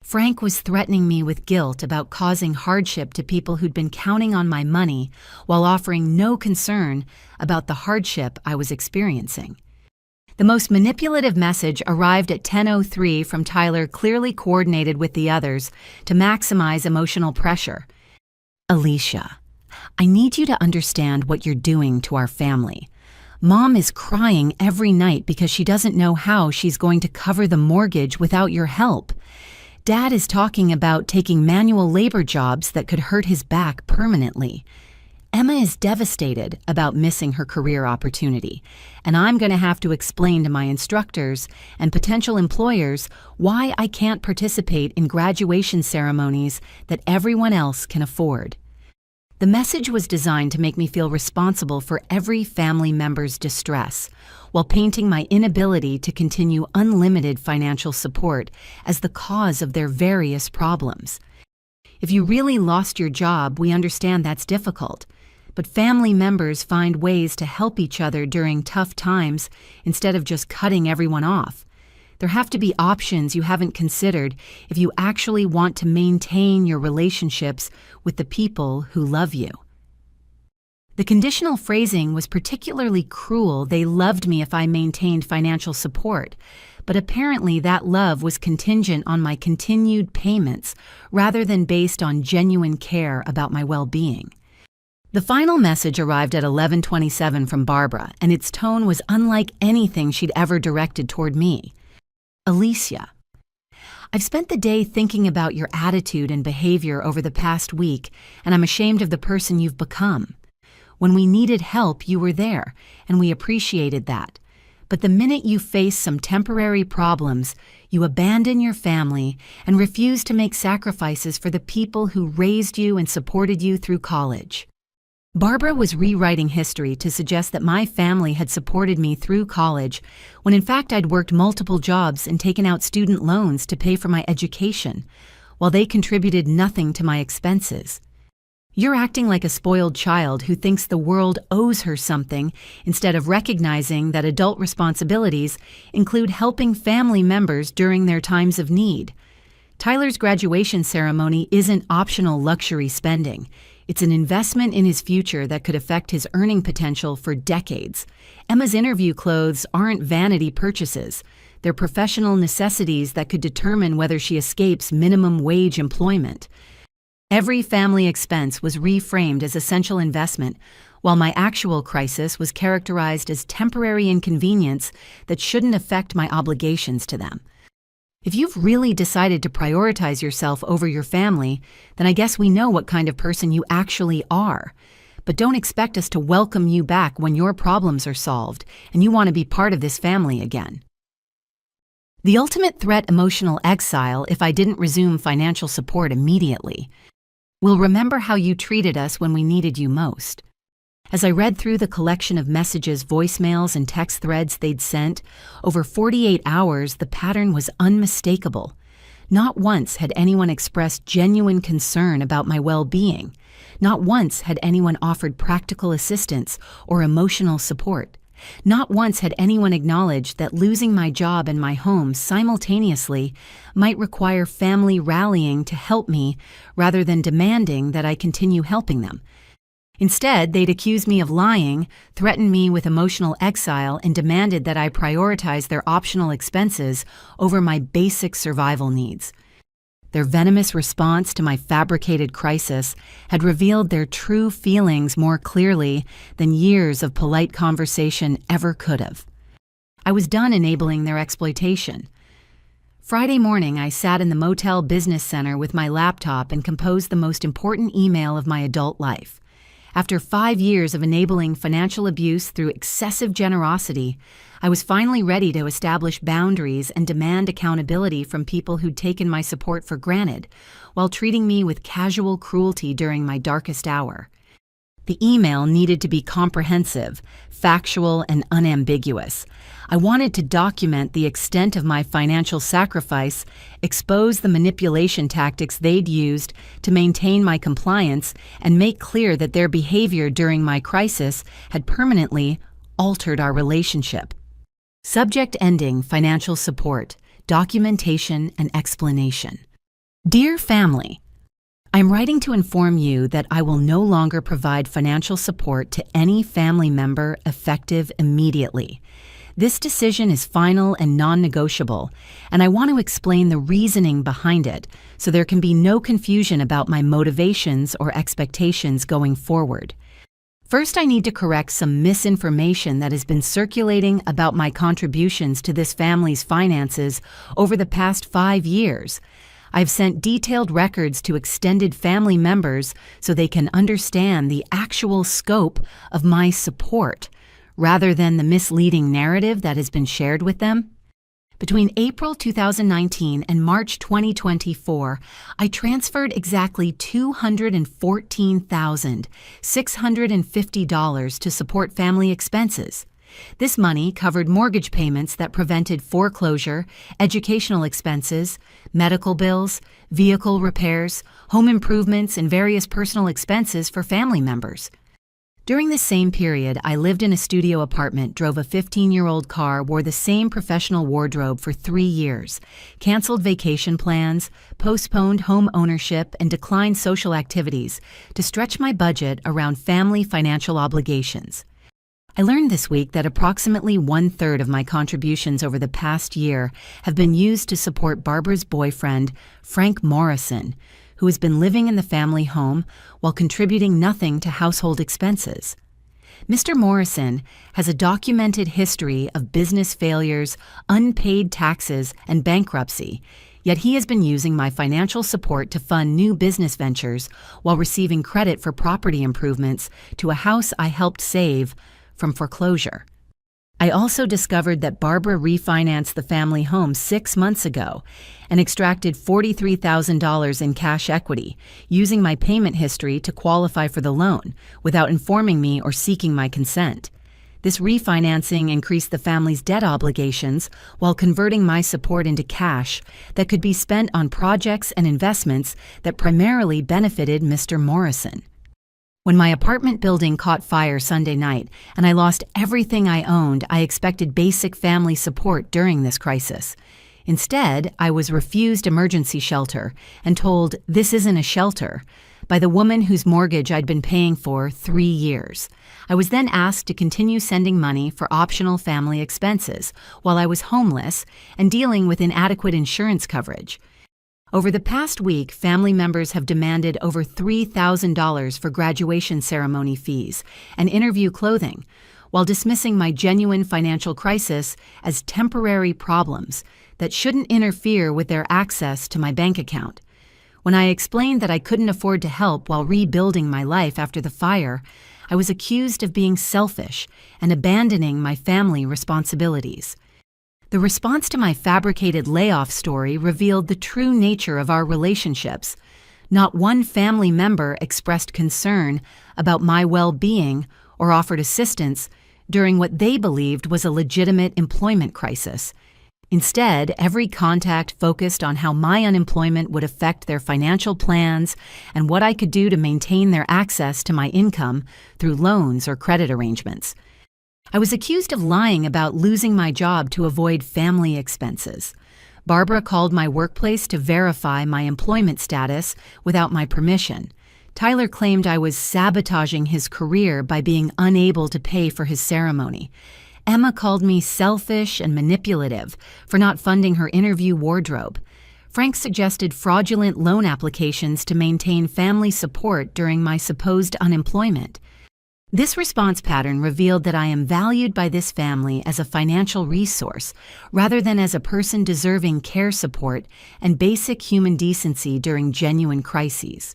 Frank was threatening me with guilt about causing hardship to people who'd been counting on my money while offering no concern about the hardship I was experiencing. The most manipulative message arrived at 10:03 from Tyler, clearly coordinated with the others to maximize emotional pressure. Alicia, I need you to understand what you're doing to our family. Mom is crying every night because she doesn't know how she's going to cover the mortgage without your help. Dad is talking about taking manual labor jobs that could hurt his back permanently. Emma is devastated about missing her career opportunity, and I'm going to have to explain to my instructors and potential employers why I can't participate in graduation ceremonies that everyone else can afford. The message was designed to make me feel responsible for every family member's distress, while painting my inability to continue unlimited financial support as the cause of their various problems. If you really lost your job, we understand that's difficult, but family members find ways to help each other during tough times instead of just cutting everyone off. There have to be options you haven't considered if you actually want to maintain your relationships with the people who love you. The conditional phrasing was particularly cruel. They loved me if I maintained financial support, but apparently that love was contingent on my continued payments rather than based on genuine care about my well-being. The final message arrived at 11:27 from Barbara, and its tone was unlike anything she'd ever directed toward me. Alicia, I've spent the day thinking about your attitude and behavior over the past week, and I'm ashamed of the person you've become. When we needed help, you were there, and we appreciated that. But the minute you face some temporary problems, you abandon your family and refuse to make sacrifices for the people who raised you and supported you through college. Barbara was rewriting history to suggest that my family had supported me through college, when in fact I'd worked multiple jobs and taken out student loans to pay for my education, while they contributed nothing to my expenses. You're acting like a spoiled child who thinks the world owes her something instead of recognizing that adult responsibilities include helping family members during their times of need. Tyler's graduation ceremony isn't optional luxury spending. It's an investment in his future that could affect his earning potential for decades. Emma's interview clothes aren't vanity purchases. They're professional necessities that could determine whether she escapes minimum wage employment. Every family expense was reframed as essential investment, while my actual crisis was characterized as temporary inconvenience that shouldn't affect my obligations to them. If you've really decided to prioritize yourself over your family, then I guess we know what kind of person you actually are. But don't expect us to welcome you back when your problems are solved and you want to be part of this family again. The ultimate threat: emotional exile if I didn't resume financial support immediately. We'll remember how you treated us when we needed you most. As I read through the collection of messages, voicemails, and text threads they'd sent, over 48 hours, the pattern was unmistakable. Not once had anyone expressed genuine concern about my well-being. Not once had anyone offered practical assistance or emotional support. Not once had anyone acknowledged that losing my job and my home simultaneously might require family rallying to help me rather than demanding that I continue helping them. Instead, they'd accused me of lying, threatened me with emotional exile, and demanded that I prioritize their optional expenses over my basic survival needs. Their venomous response to my fabricated crisis had revealed their true feelings more clearly than years of polite conversation ever could have. I was done enabling their exploitation. Friday morning, I sat in the motel business center with my laptop and composed the most important email of my adult life. After 5 years of enabling financial abuse through excessive generosity, I was finally ready to establish boundaries and demand accountability from people who'd taken my support for granted, while treating me with casual cruelty during my darkest hour. The email needed to be comprehensive, factual, and unambiguous. I wanted to document the extent of my financial sacrifice, expose the manipulation tactics they'd used to maintain my compliance, and make clear that their behavior during my crisis had permanently altered our relationship. Subject ending: financial support, documentation, and explanation. Dear family, I'm writing to inform you that I will no longer provide financial support to any family member effective immediately. This decision is final and non-negotiable, and I want to explain the reasoning behind it so there can be no confusion about my motivations or expectations going forward. First, I need to correct some misinformation that has been circulating about my contributions to this family's finances over the past 5 years. I've sent detailed records to extended family members so they can understand the actual scope of my support, rather than the misleading narrative that has been shared with them. Between April 2019 and March 2024, I transferred exactly $214,650 to support family expenses. This money covered mortgage payments that prevented foreclosure, educational expenses, medical bills, vehicle repairs, home improvements, and various personal expenses for family members. During the same period, I lived in a studio apartment, drove a 15-year-old car, wore the same professional wardrobe for 3 years, canceled vacation plans, postponed home ownership, and declined social activities to stretch my budget around family financial obligations. I learned this week that approximately 1/3 of my contributions over the past year have been used to support Barbara's boyfriend, Frank Morrison, who has been living in the family home while contributing nothing to household expenses. Mr. Morrison has a documented history of business failures, unpaid taxes, and bankruptcy, yet he has been using my financial support to fund new business ventures while receiving credit for property improvements to a house I helped save from foreclosure. I also discovered that Barbara refinanced the family home 6 months ago and extracted $43,000 in cash equity, using my payment history to qualify for the loan without informing me or seeking my consent. This refinancing increased the family's debt obligations while converting my support into cash that could be spent on projects and investments that primarily benefited Mr. Morrison. When my apartment building caught fire Sunday night and I lost everything I owned, I expected basic family support during this crisis. Instead, I was refused emergency shelter and told, "This isn't a shelter," by the woman whose mortgage I'd been paying for 3 years. I was then asked to continue sending money for optional family expenses while I was homeless and dealing with inadequate insurance coverage. Over the past week, family members have demanded over $3,000 for graduation ceremony fees and interview clothing, while dismissing my genuine financial crisis as temporary problems that shouldn't interfere with their access to my bank account. When I explained that I couldn't afford to help while rebuilding my life after the fire, I was accused of being selfish and abandoning my family responsibilities. The response to my fabricated layoff story revealed the true nature of our relationships. Not one family member expressed concern about my well-being or offered assistance during what they believed was a legitimate employment crisis. Instead, every contact focused on how my unemployment would affect their financial plans and what I could do to maintain their access to my income through loans or credit arrangements. I was accused of lying about losing my job to avoid family expenses. Barbara called my workplace to verify my employment status without my permission. Tyler claimed I was sabotaging his career by being unable to pay for his ceremony. Emma called me selfish and manipulative for not funding her interview wardrobe. Frank suggested fraudulent loan applications to maintain family support during my supposed unemployment. This response pattern revealed that I am valued by this family as a financial resource rather than as a person deserving care support and basic human decency during genuine crises.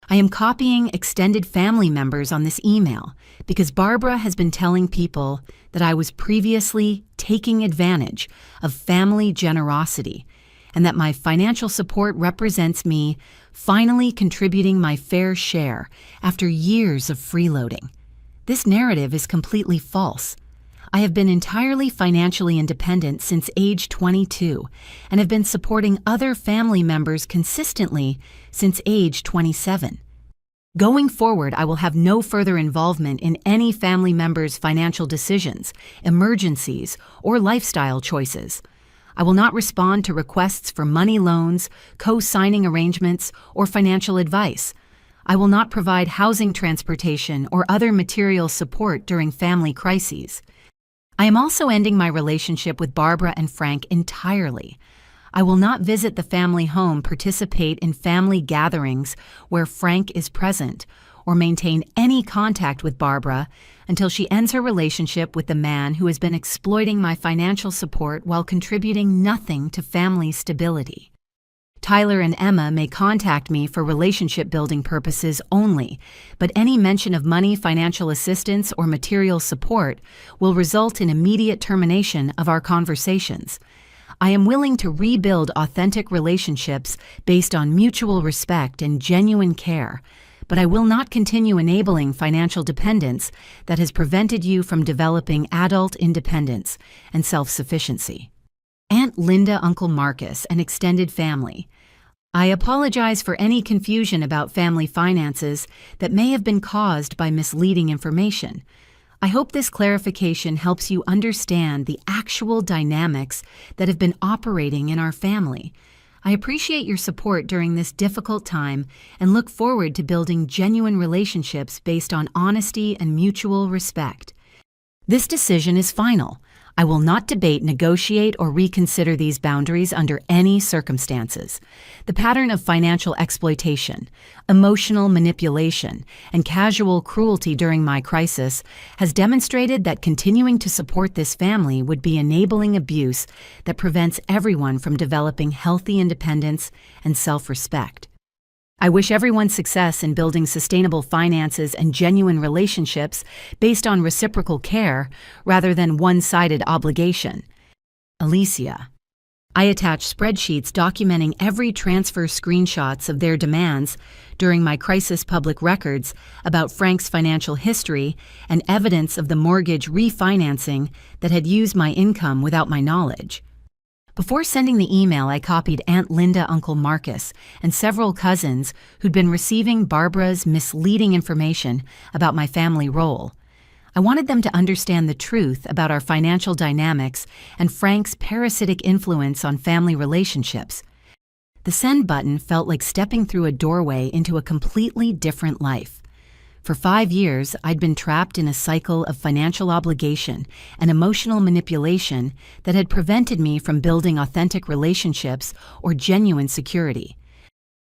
I am copying extended family members on this email because Barbara has been telling people that I was previously taking advantage of family generosity and that my financial support represents me finally contributing my fair share after years of freeloading. This narrative is completely false. I have been entirely financially independent since age 22 and have been supporting other family members consistently since age 27. Going forward, I will have no further involvement in any family member's financial decisions, emergencies, or lifestyle choices. I will not respond to requests for money loans, co-signing arrangements, or financial advice. I will not provide housing, transportation, or other material support during family crises. I am also ending my relationship with Barbara and Frank entirely. I will not visit the family home, participate in family gatherings where Frank is present, or maintain any contact with Barbara until she ends her relationship with the man who has been exploiting my financial support while contributing nothing to family stability. Tyler and Emma may contact me for relationship building purposes only, but any mention of money, financial assistance, or material support will result in immediate termination of our conversations. I am willing to rebuild authentic relationships based on mutual respect and genuine care, but I will not continue enabling financial dependence that has prevented you from developing adult independence and self-sufficiency. Aunt Linda, Uncle Marcus, and extended family. I apologize for any confusion about family finances that may have been caused by misleading information. I hope this clarification helps you understand the actual dynamics that have been operating in our family. I appreciate your support during this difficult time and look forward to building genuine relationships based on honesty and mutual respect. This decision is final. I will not debate, negotiate, or reconsider these boundaries under any circumstances. The pattern of financial exploitation, emotional manipulation, and casual cruelty during my crisis has demonstrated that continuing to support this family would be enabling abuse that prevents everyone from developing healthy independence and self-respect. I wish everyone success in building sustainable finances and genuine relationships based on reciprocal care rather than one-sided obligation. Alicia. I attach spreadsheets documenting every transfer screenshots of their demands during my crisis public records about Frank's financial history and evidence of the mortgage refinancing that had used my income without my knowledge. Before sending the email, I copied Aunt Linda, Uncle Marcus, and several cousins who'd been receiving Barbara's misleading information about my family role. I wanted them to understand the truth about our financial dynamics and Frank's parasitic influence on family relationships. The send button felt like stepping through a doorway into a completely different life. For 5 years, I'd been trapped in a cycle of financial obligation and emotional manipulation that had prevented me from building authentic relationships or genuine security.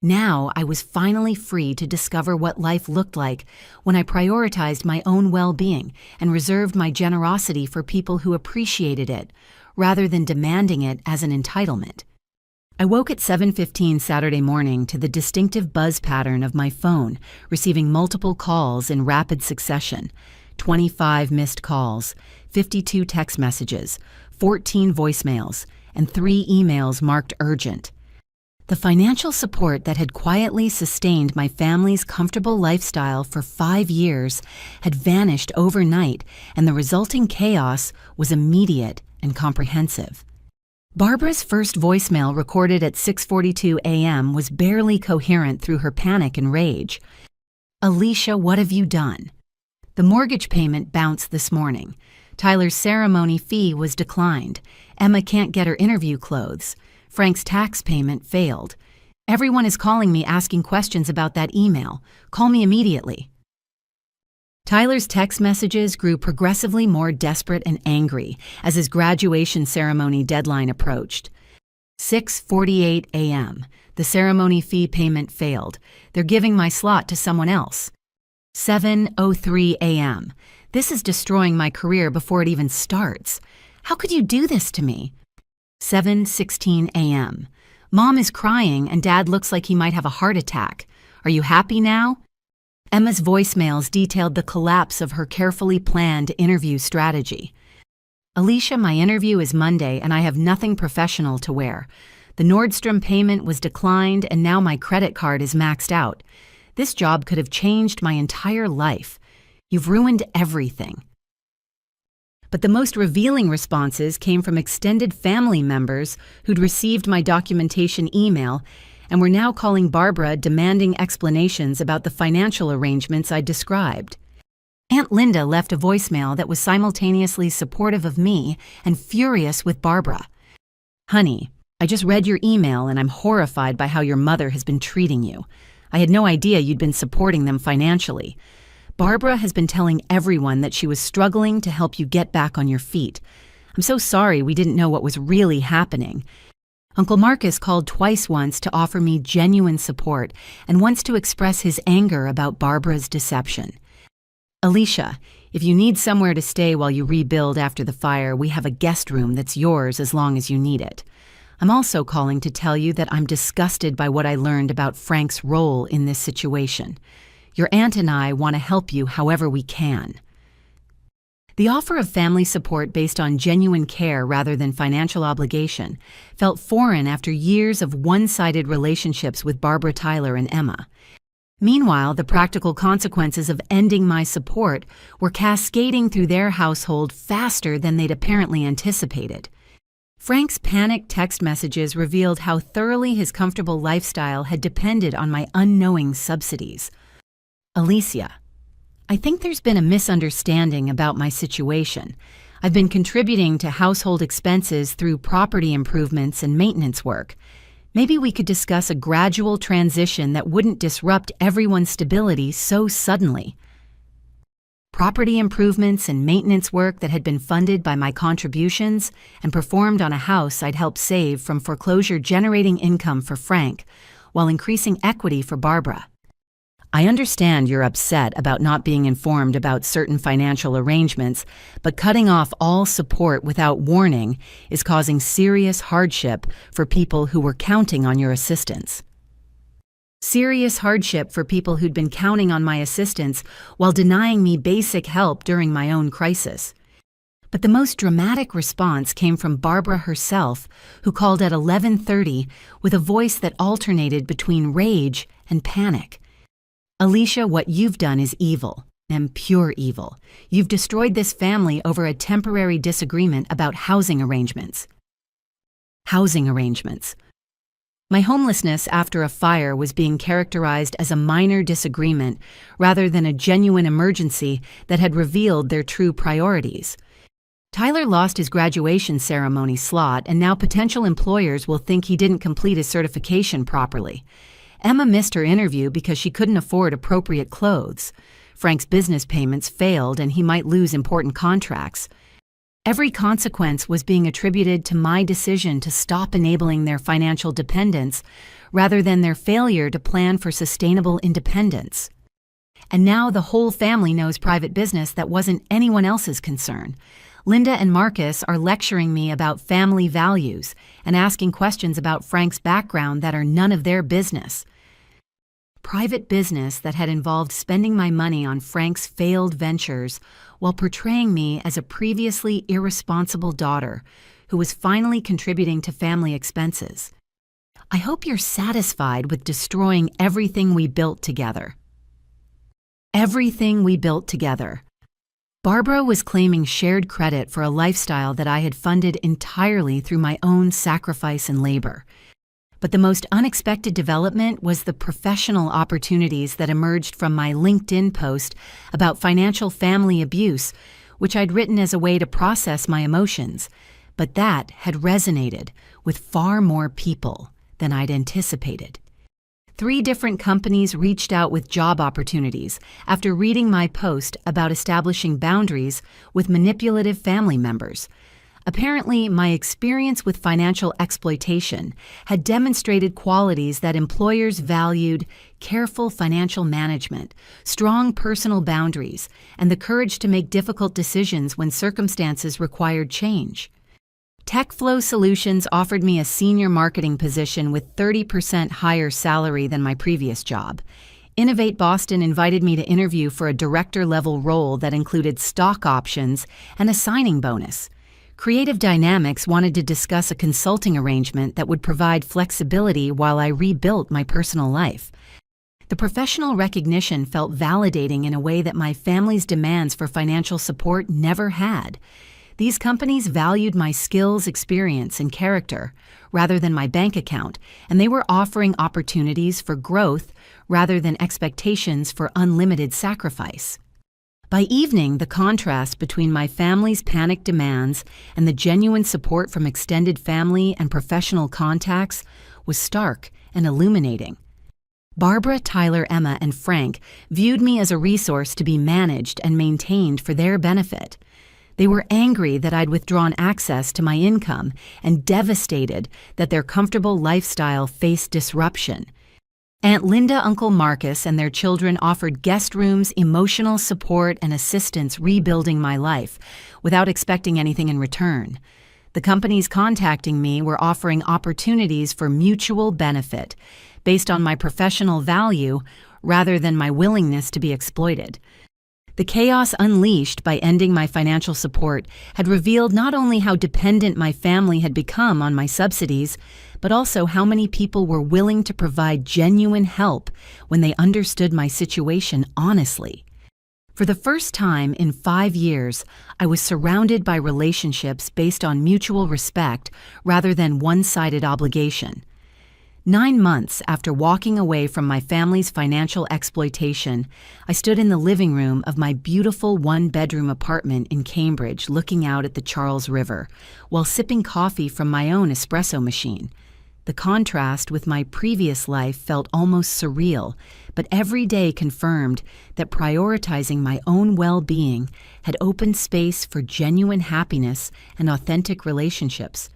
Now, I was finally free to discover what life looked like when I prioritized my own well-being and reserved my generosity for people who appreciated it, rather than demanding it as an entitlement. I woke at 7:15 Saturday morning to the distinctive buzz pattern of my phone, receiving multiple calls in rapid succession, 25 missed calls, 52 text messages, 14 voicemails, and 3 emails marked urgent. The financial support that had quietly sustained my family's comfortable lifestyle for 5 years had vanished overnight, and the resulting chaos was immediate and comprehensive. Barbara's first voicemail, recorded at 6:42 a.m., was barely coherent through her panic and rage. Alicia, what have you done? The mortgage payment bounced this morning. Tyler's ceremony fee was declined. Emma can't get her interview clothes. Frank's tax payment failed. Everyone is calling me asking questions about that email. Call me immediately. Tyler's text messages grew progressively more desperate and angry as his graduation ceremony deadline approached. 6:48 a.m. The ceremony fee payment failed. They're giving my slot to someone else. 7:03 a.m. This is destroying my career before it even starts. How could you do this to me? 7:16 a.m. Mom is crying and Dad looks like he might have a heart attack. Are you happy now? Emma's voicemails detailed the collapse of her carefully planned interview strategy. Alicia, my interview is Monday and I have nothing professional to wear. The Nordstrom payment was declined and now my credit card is maxed out. This job could have changed my entire life. You've ruined everything. But the most revealing responses came from extended family members who'd received my documentation email and were now calling Barbara demanding explanations about the financial arrangements I described. Aunt Linda left a voicemail that was simultaneously supportive of me and furious with Barbara. Honey, I just read your email and I'm horrified by how your mother has been treating you. I had no idea you'd been supporting them financially. Barbara has been telling everyone that she was struggling to help you get back on your feet. I'm so sorry we didn't know what was really happening. Uncle Marcus called twice once to offer me genuine support and once to express his anger about Barbara's deception. Alicia, if you need somewhere to stay while you rebuild after the fire, we have a guest room that's yours as long as you need it. I'm also calling to tell you that I'm disgusted by what I learned about Frank's role in this situation. Your aunt and I want to help you however we can. The offer of family support based on genuine care rather than financial obligation felt foreign after years of one-sided relationships with Barbara Tyler and Emma. Meanwhile, the practical consequences of ending my support were cascading through their household faster than they'd apparently anticipated. Frank's panicked text messages revealed how thoroughly his comfortable lifestyle had depended on my unknowing subsidies. Alicia, I think there's been a misunderstanding about my situation. I've been contributing to household expenses through property improvements and maintenance work. Maybe we could discuss a gradual transition that wouldn't disrupt everyone's stability so suddenly. Property improvements and maintenance work that had been funded by my contributions and performed on a house I'd helped save from foreclosure, generating income for Frank while increasing equity for Barbara. I understand you're upset about not being informed about certain financial arrangements, but cutting off all support without warning is causing serious hardship for people who were counting on your assistance. Serious hardship for people who'd been counting on my assistance while denying me basic help during my own crisis. But the most dramatic response came from Barbara herself, who called at 11:30 with a voice that alternated between rage and panic. Alicia, what you've done is evil, and pure evil. You've destroyed this family over a temporary disagreement about housing arrangements. Housing arrangements. My homelessness after a fire was being characterized as a minor disagreement rather than a genuine emergency that had revealed their true priorities. Tyler lost his graduation ceremony slot, and now potential employers will think he didn't complete his certification properly. Emma missed her interview because she couldn't afford appropriate clothes. Frank's business payments failed and he might lose important contracts. Every consequence was being attributed to my decision to stop enabling their financial dependence rather than their failure to plan for sustainable independence. And now the whole family knows private business that wasn't anyone else's concern. Linda and Marcus are lecturing me about family values and asking questions about Frank's background that are none of their business. Private business that had involved spending my money on Frank's failed ventures while portraying me as a previously irresponsible daughter who was finally contributing to family expenses. I hope you're satisfied with destroying everything we built together. Everything we built together. Barbara was claiming shared credit for a lifestyle that I had funded entirely through my own sacrifice and labor. But the most unexpected development was the professional opportunities that emerged from my LinkedIn post about financial family abuse, which I'd written as a way to process my emotions. But that had resonated with far more people than I'd anticipated. 3 different companies reached out with job opportunities after reading my post about establishing boundaries with manipulative family members. Apparently, my experience with financial exploitation had demonstrated qualities that employers valued: careful financial management, strong personal boundaries, and the courage to make difficult decisions when circumstances required change. TechFlow Solutions offered me a senior marketing position with 30% higher salary than my previous job. Innovate Boston invited me to interview for a director-level role that included stock options and a signing bonus. Creative Dynamics wanted to discuss a consulting arrangement that would provide flexibility while I rebuilt my personal life. The professional recognition felt validating in a way that my family's demands for financial support never had. These companies valued my skills, experience, and character rather than my bank account, and they were offering opportunities for growth rather than expectations for unlimited sacrifice. By evening, the contrast between my family's panicked demands and the genuine support from extended family and professional contacts was stark and illuminating. Barbara, Tyler, Emma, and Frank viewed me as a resource to be managed and maintained for their benefit. They were angry that I'd withdrawn access to my income and devastated that their comfortable lifestyle faced disruption. Aunt Linda, Uncle Marcus, and their children offered guest rooms, emotional support, and assistance rebuilding my life without expecting anything in return. The companies contacting me were offering opportunities for mutual benefit based on my professional value rather than my willingness to be exploited. The chaos unleashed by ending my financial support had revealed not only how dependent my family had become on my subsidies, but also how many people were willing to provide genuine help when they understood my situation honestly. For the first time in 5 years, I was surrounded by relationships based on mutual respect rather than one-sided obligation. 9 months after walking away from my family's financial exploitation, I stood in the living room of my beautiful one-bedroom apartment in Cambridge looking out at the Charles River, while sipping coffee from my own espresso machine. The contrast with my previous life felt almost surreal, but every day confirmed that prioritizing my own well-being had opened space for genuine happiness and authentic relationships.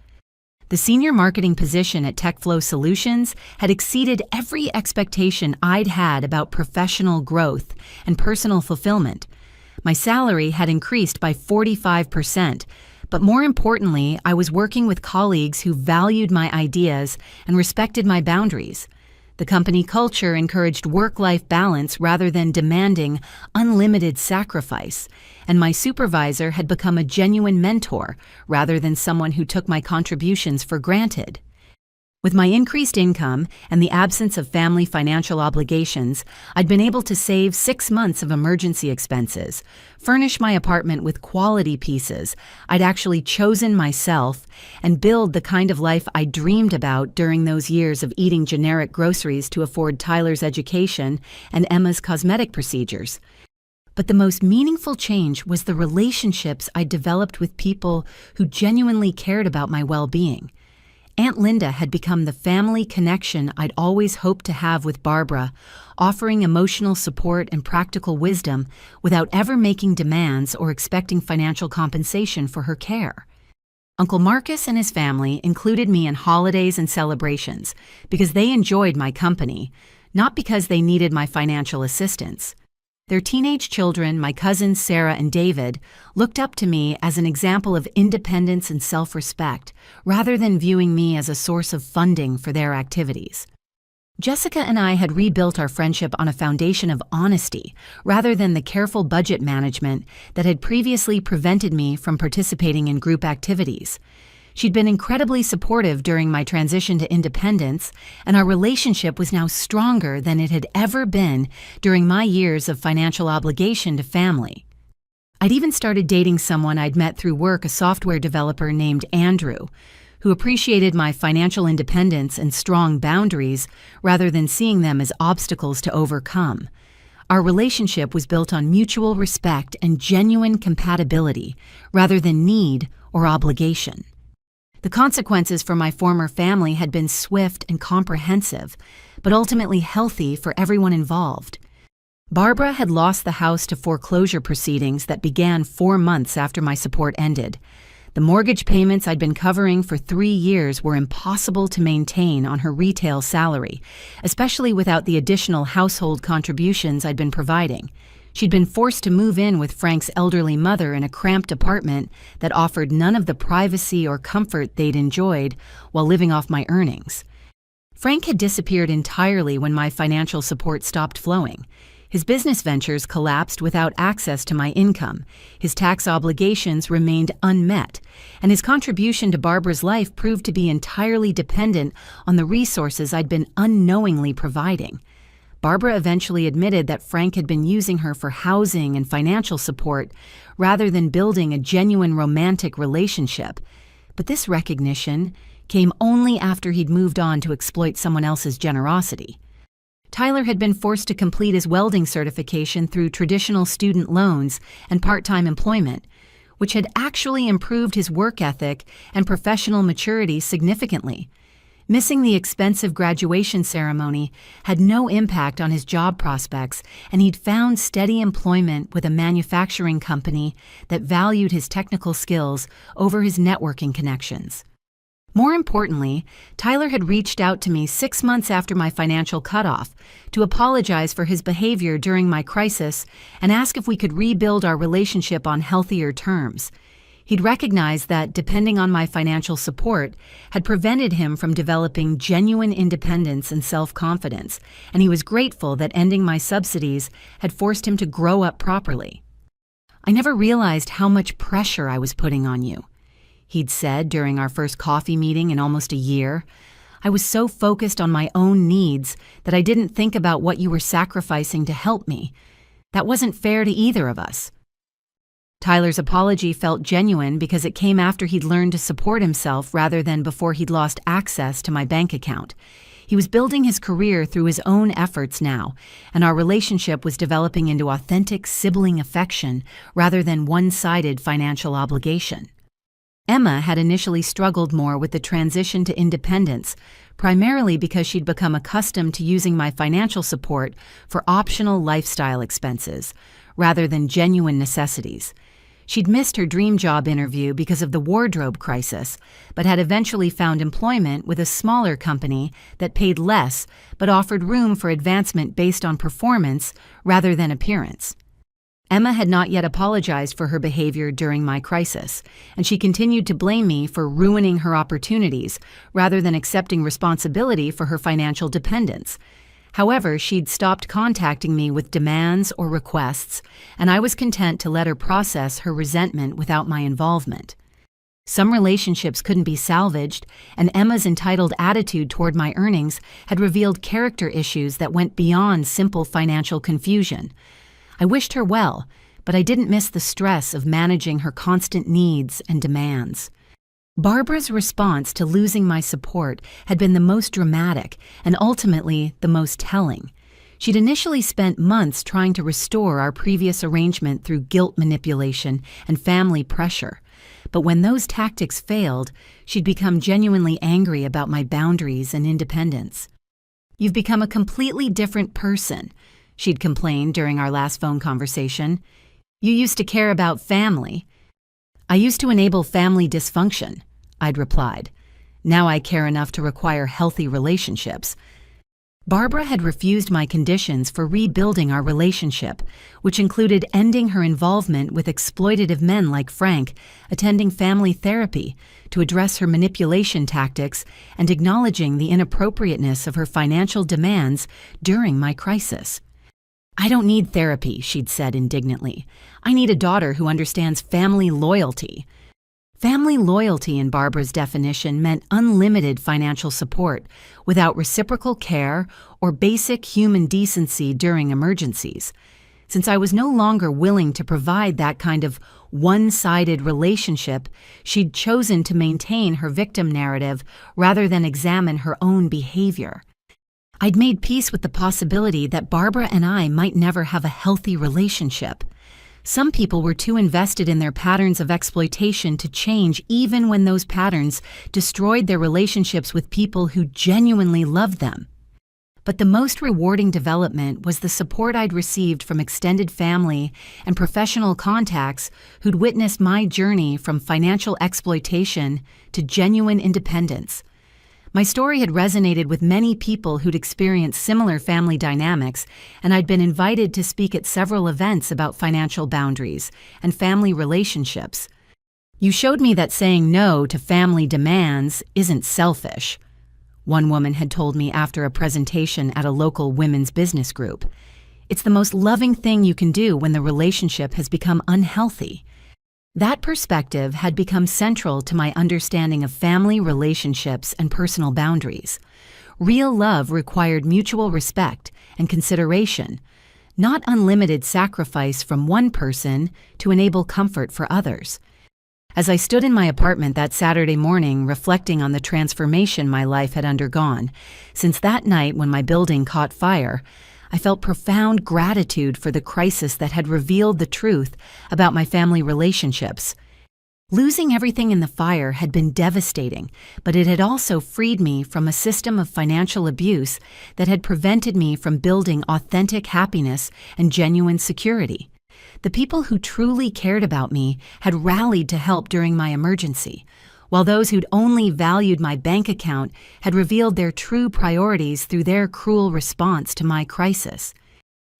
The senior marketing position at TechFlow Solutions had exceeded every expectation I'd had about professional growth and personal fulfillment. My salary had increased by 45%, but more importantly, I was working with colleagues who valued my ideas and respected my boundaries. The company culture encouraged work-life balance rather than demanding unlimited sacrifice, and my supervisor had become a genuine mentor rather than someone who took my contributions for granted. With my increased income and the absence of family financial obligations, I'd been able to save 6 months of emergency expenses, furnish my apartment with quality pieces I'd actually chosen myself, and build the kind of life I dreamed about during those years of eating generic groceries to afford Tyler's education and Emma's cosmetic procedures. But the most meaningful change was the relationships I developed with people who genuinely cared about my well-being. Aunt Linda had become the family connection I'd always hoped to have with Barbara, offering emotional support and practical wisdom without ever making demands or expecting financial compensation for her care. Uncle Marcus and his family included me in holidays and celebrations because they enjoyed my company, not because they needed my financial assistance. Their teenage children, my cousins Sarah and David, looked up to me as an example of independence and self-respect, rather than viewing me as a source of funding for their activities. Jessica and I had rebuilt our friendship on a foundation of honesty, rather than the careful budget management that had previously prevented me from participating in group activities. She'd been incredibly supportive during my transition to independence, and our relationship was now stronger than it had ever been during my years of financial obligation to family. I'd even started dating someone I'd met through work, a software developer named Andrew, who appreciated my financial independence and strong boundaries rather than seeing them as obstacles to overcome. Our relationship was built on mutual respect and genuine compatibility rather than need or obligation. The consequences for my former family had been swift and comprehensive, but ultimately healthy for everyone involved. Barbara had lost the house to foreclosure proceedings that began 4 months after my support ended. The mortgage payments I'd been covering for 3 years were impossible to maintain on her retail salary, especially without the additional household contributions I'd been providing. She'd been forced to move in with Frank's elderly mother in a cramped apartment that offered none of the privacy or comfort they'd enjoyed while living off my earnings. Frank had disappeared entirely when my financial support stopped flowing. His business ventures collapsed without access to my income, his tax obligations remained unmet, and his contribution to Barbara's life proved to be entirely dependent on the resources I'd been unknowingly providing. Barbara eventually admitted that Frank had been using her for housing and financial support rather than building a genuine romantic relationship. But this recognition came only after he'd moved on to exploit someone else's generosity. Tyler had been forced to complete his welding certification through traditional student loans and part-time employment, which had actually improved his work ethic and professional maturity significantly. Missing the expensive graduation ceremony had no impact on his job prospects, and he'd found steady employment with a manufacturing company that valued his technical skills over his networking connections. More importantly, Tyler had reached out to me 6 months after my financial cutoff to apologize for his behavior during my crisis and ask if we could rebuild our relationship on healthier terms. He'd recognized that depending on my financial support had prevented him from developing genuine independence and self-confidence, and he was grateful that ending my subsidies had forced him to grow up properly. "I never realized how much pressure I was putting on you," he'd said during our first coffee meeting in almost a year. "I was so focused on my own needs that I didn't think about what you were sacrificing to help me. That wasn't fair to either of us." Tyler's apology felt genuine because it came after he'd learned to support himself rather than before he'd lost access to my bank account. He was building his career through his own efforts now, and our relationship was developing into authentic sibling affection rather than one-sided financial obligation. Emma had initially struggled more with the transition to independence, primarily because she'd become accustomed to using my financial support for optional lifestyle expenses, rather than genuine necessities. She'd missed her dream job interview because of the wardrobe crisis, but had eventually found employment with a smaller company that paid less but offered room for advancement based on performance rather than appearance. Emma had not yet apologized for her behavior during my crisis, and she continued to blame me for ruining her opportunities rather than accepting responsibility for her financial dependence. However, she'd stopped contacting me with demands or requests, and I was content to let her process her resentment without my involvement. Some relationships couldn't be salvaged, and Emma's entitled attitude toward my earnings had revealed character issues that went beyond simple financial confusion. I wished her well, but I didn't miss the stress of managing her constant needs and demands. Barbara's response to losing my support had been the most dramatic and ultimately the most telling. She'd initially spent months trying to restore our previous arrangement through guilt manipulation and family pressure. But when those tactics failed, she'd become genuinely angry about my boundaries and independence. "You've become a completely different person," she'd complained during our last phone conversation. "You used to care about family." "I used to enable family dysfunction," I'd replied. "Now I care enough to require healthy relationships." Barbara had refused my conditions for rebuilding our relationship, which included ending her involvement with exploitative men like Frank, attending family therapy to address her manipulation tactics, and acknowledging the inappropriateness of her financial demands during my crisis. "I don't need therapy," she'd said indignantly. "I need a daughter who understands family loyalty." Family loyalty, in Barbara's definition, meant unlimited financial support without reciprocal care or basic human decency during emergencies. Since I was no longer willing to provide that kind of one-sided relationship, she'd chosen to maintain her victim narrative rather than examine her own behavior. I'd made peace with the possibility that Barbara and I might never have a healthy relationship. Some people were too invested in their patterns of exploitation to change even when those patterns destroyed their relationships with people who genuinely loved them. But the most rewarding development was the support I'd received from extended family and professional contacts who'd witnessed my journey from financial exploitation to genuine independence. My story had resonated with many people who'd experienced similar family dynamics, and I'd been invited to speak at several events about financial boundaries and family relationships. "You showed me that saying no to family demands isn't selfish," one woman had told me after a presentation at a local women's business group. "It's the most loving thing you can do when the relationship has become unhealthy." That perspective had become central to my understanding of family relationships and personal boundaries. Real love required mutual respect and consideration, not unlimited sacrifice from one person to enable comfort for others. As I stood in my apartment that Saturday morning reflecting on the transformation my life had undergone, since that night when my building caught fire, I felt profound gratitude for the crisis that had revealed the truth about my family relationships. Losing everything in the fire had been devastating, but it had also freed me from a system of financial abuse that had prevented me from building authentic happiness and genuine security. The people who truly cared about me had rallied to help during my emergency, while those who'd only valued my bank account had revealed their true priorities through their cruel response to my crisis.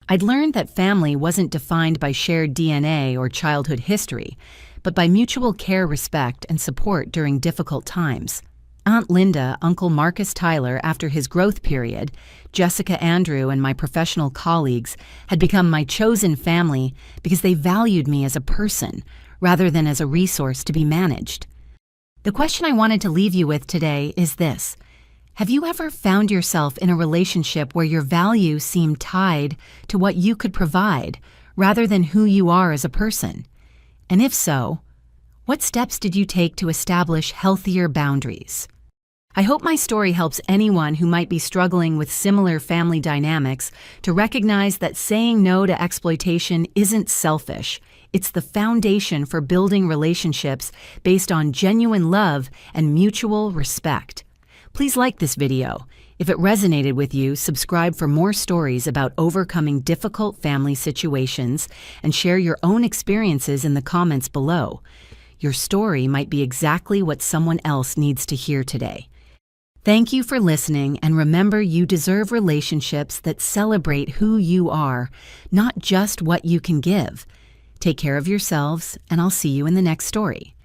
I'd learned that family wasn't defined by shared DNA or childhood history, but by mutual care, respect, and support during difficult times. Aunt Linda, Uncle Marcus Tyler after his growth period, Jessica Andrew, and my professional colleagues had become my chosen family because they valued me as a person rather than as a resource to be managed. The question I wanted to leave you with today is this. Have you ever found yourself in a relationship where your value seemed tied to what you could provide rather than who you are as a person? And if so, what steps did you take to establish healthier boundaries? I hope my story helps anyone who might be struggling with similar family dynamics to recognize that saying no to exploitation isn't selfish. It's the foundation for building relationships based on genuine love and mutual respect. Please like this video. If it resonated with you, subscribe for more stories about overcoming difficult family situations and share your own experiences in the comments below. Your story might be exactly what someone else needs to hear today. Thank you for listening, and remember, you deserve relationships that celebrate who you are, not just what you can give. Take care of yourselves, and I'll see you in the next story.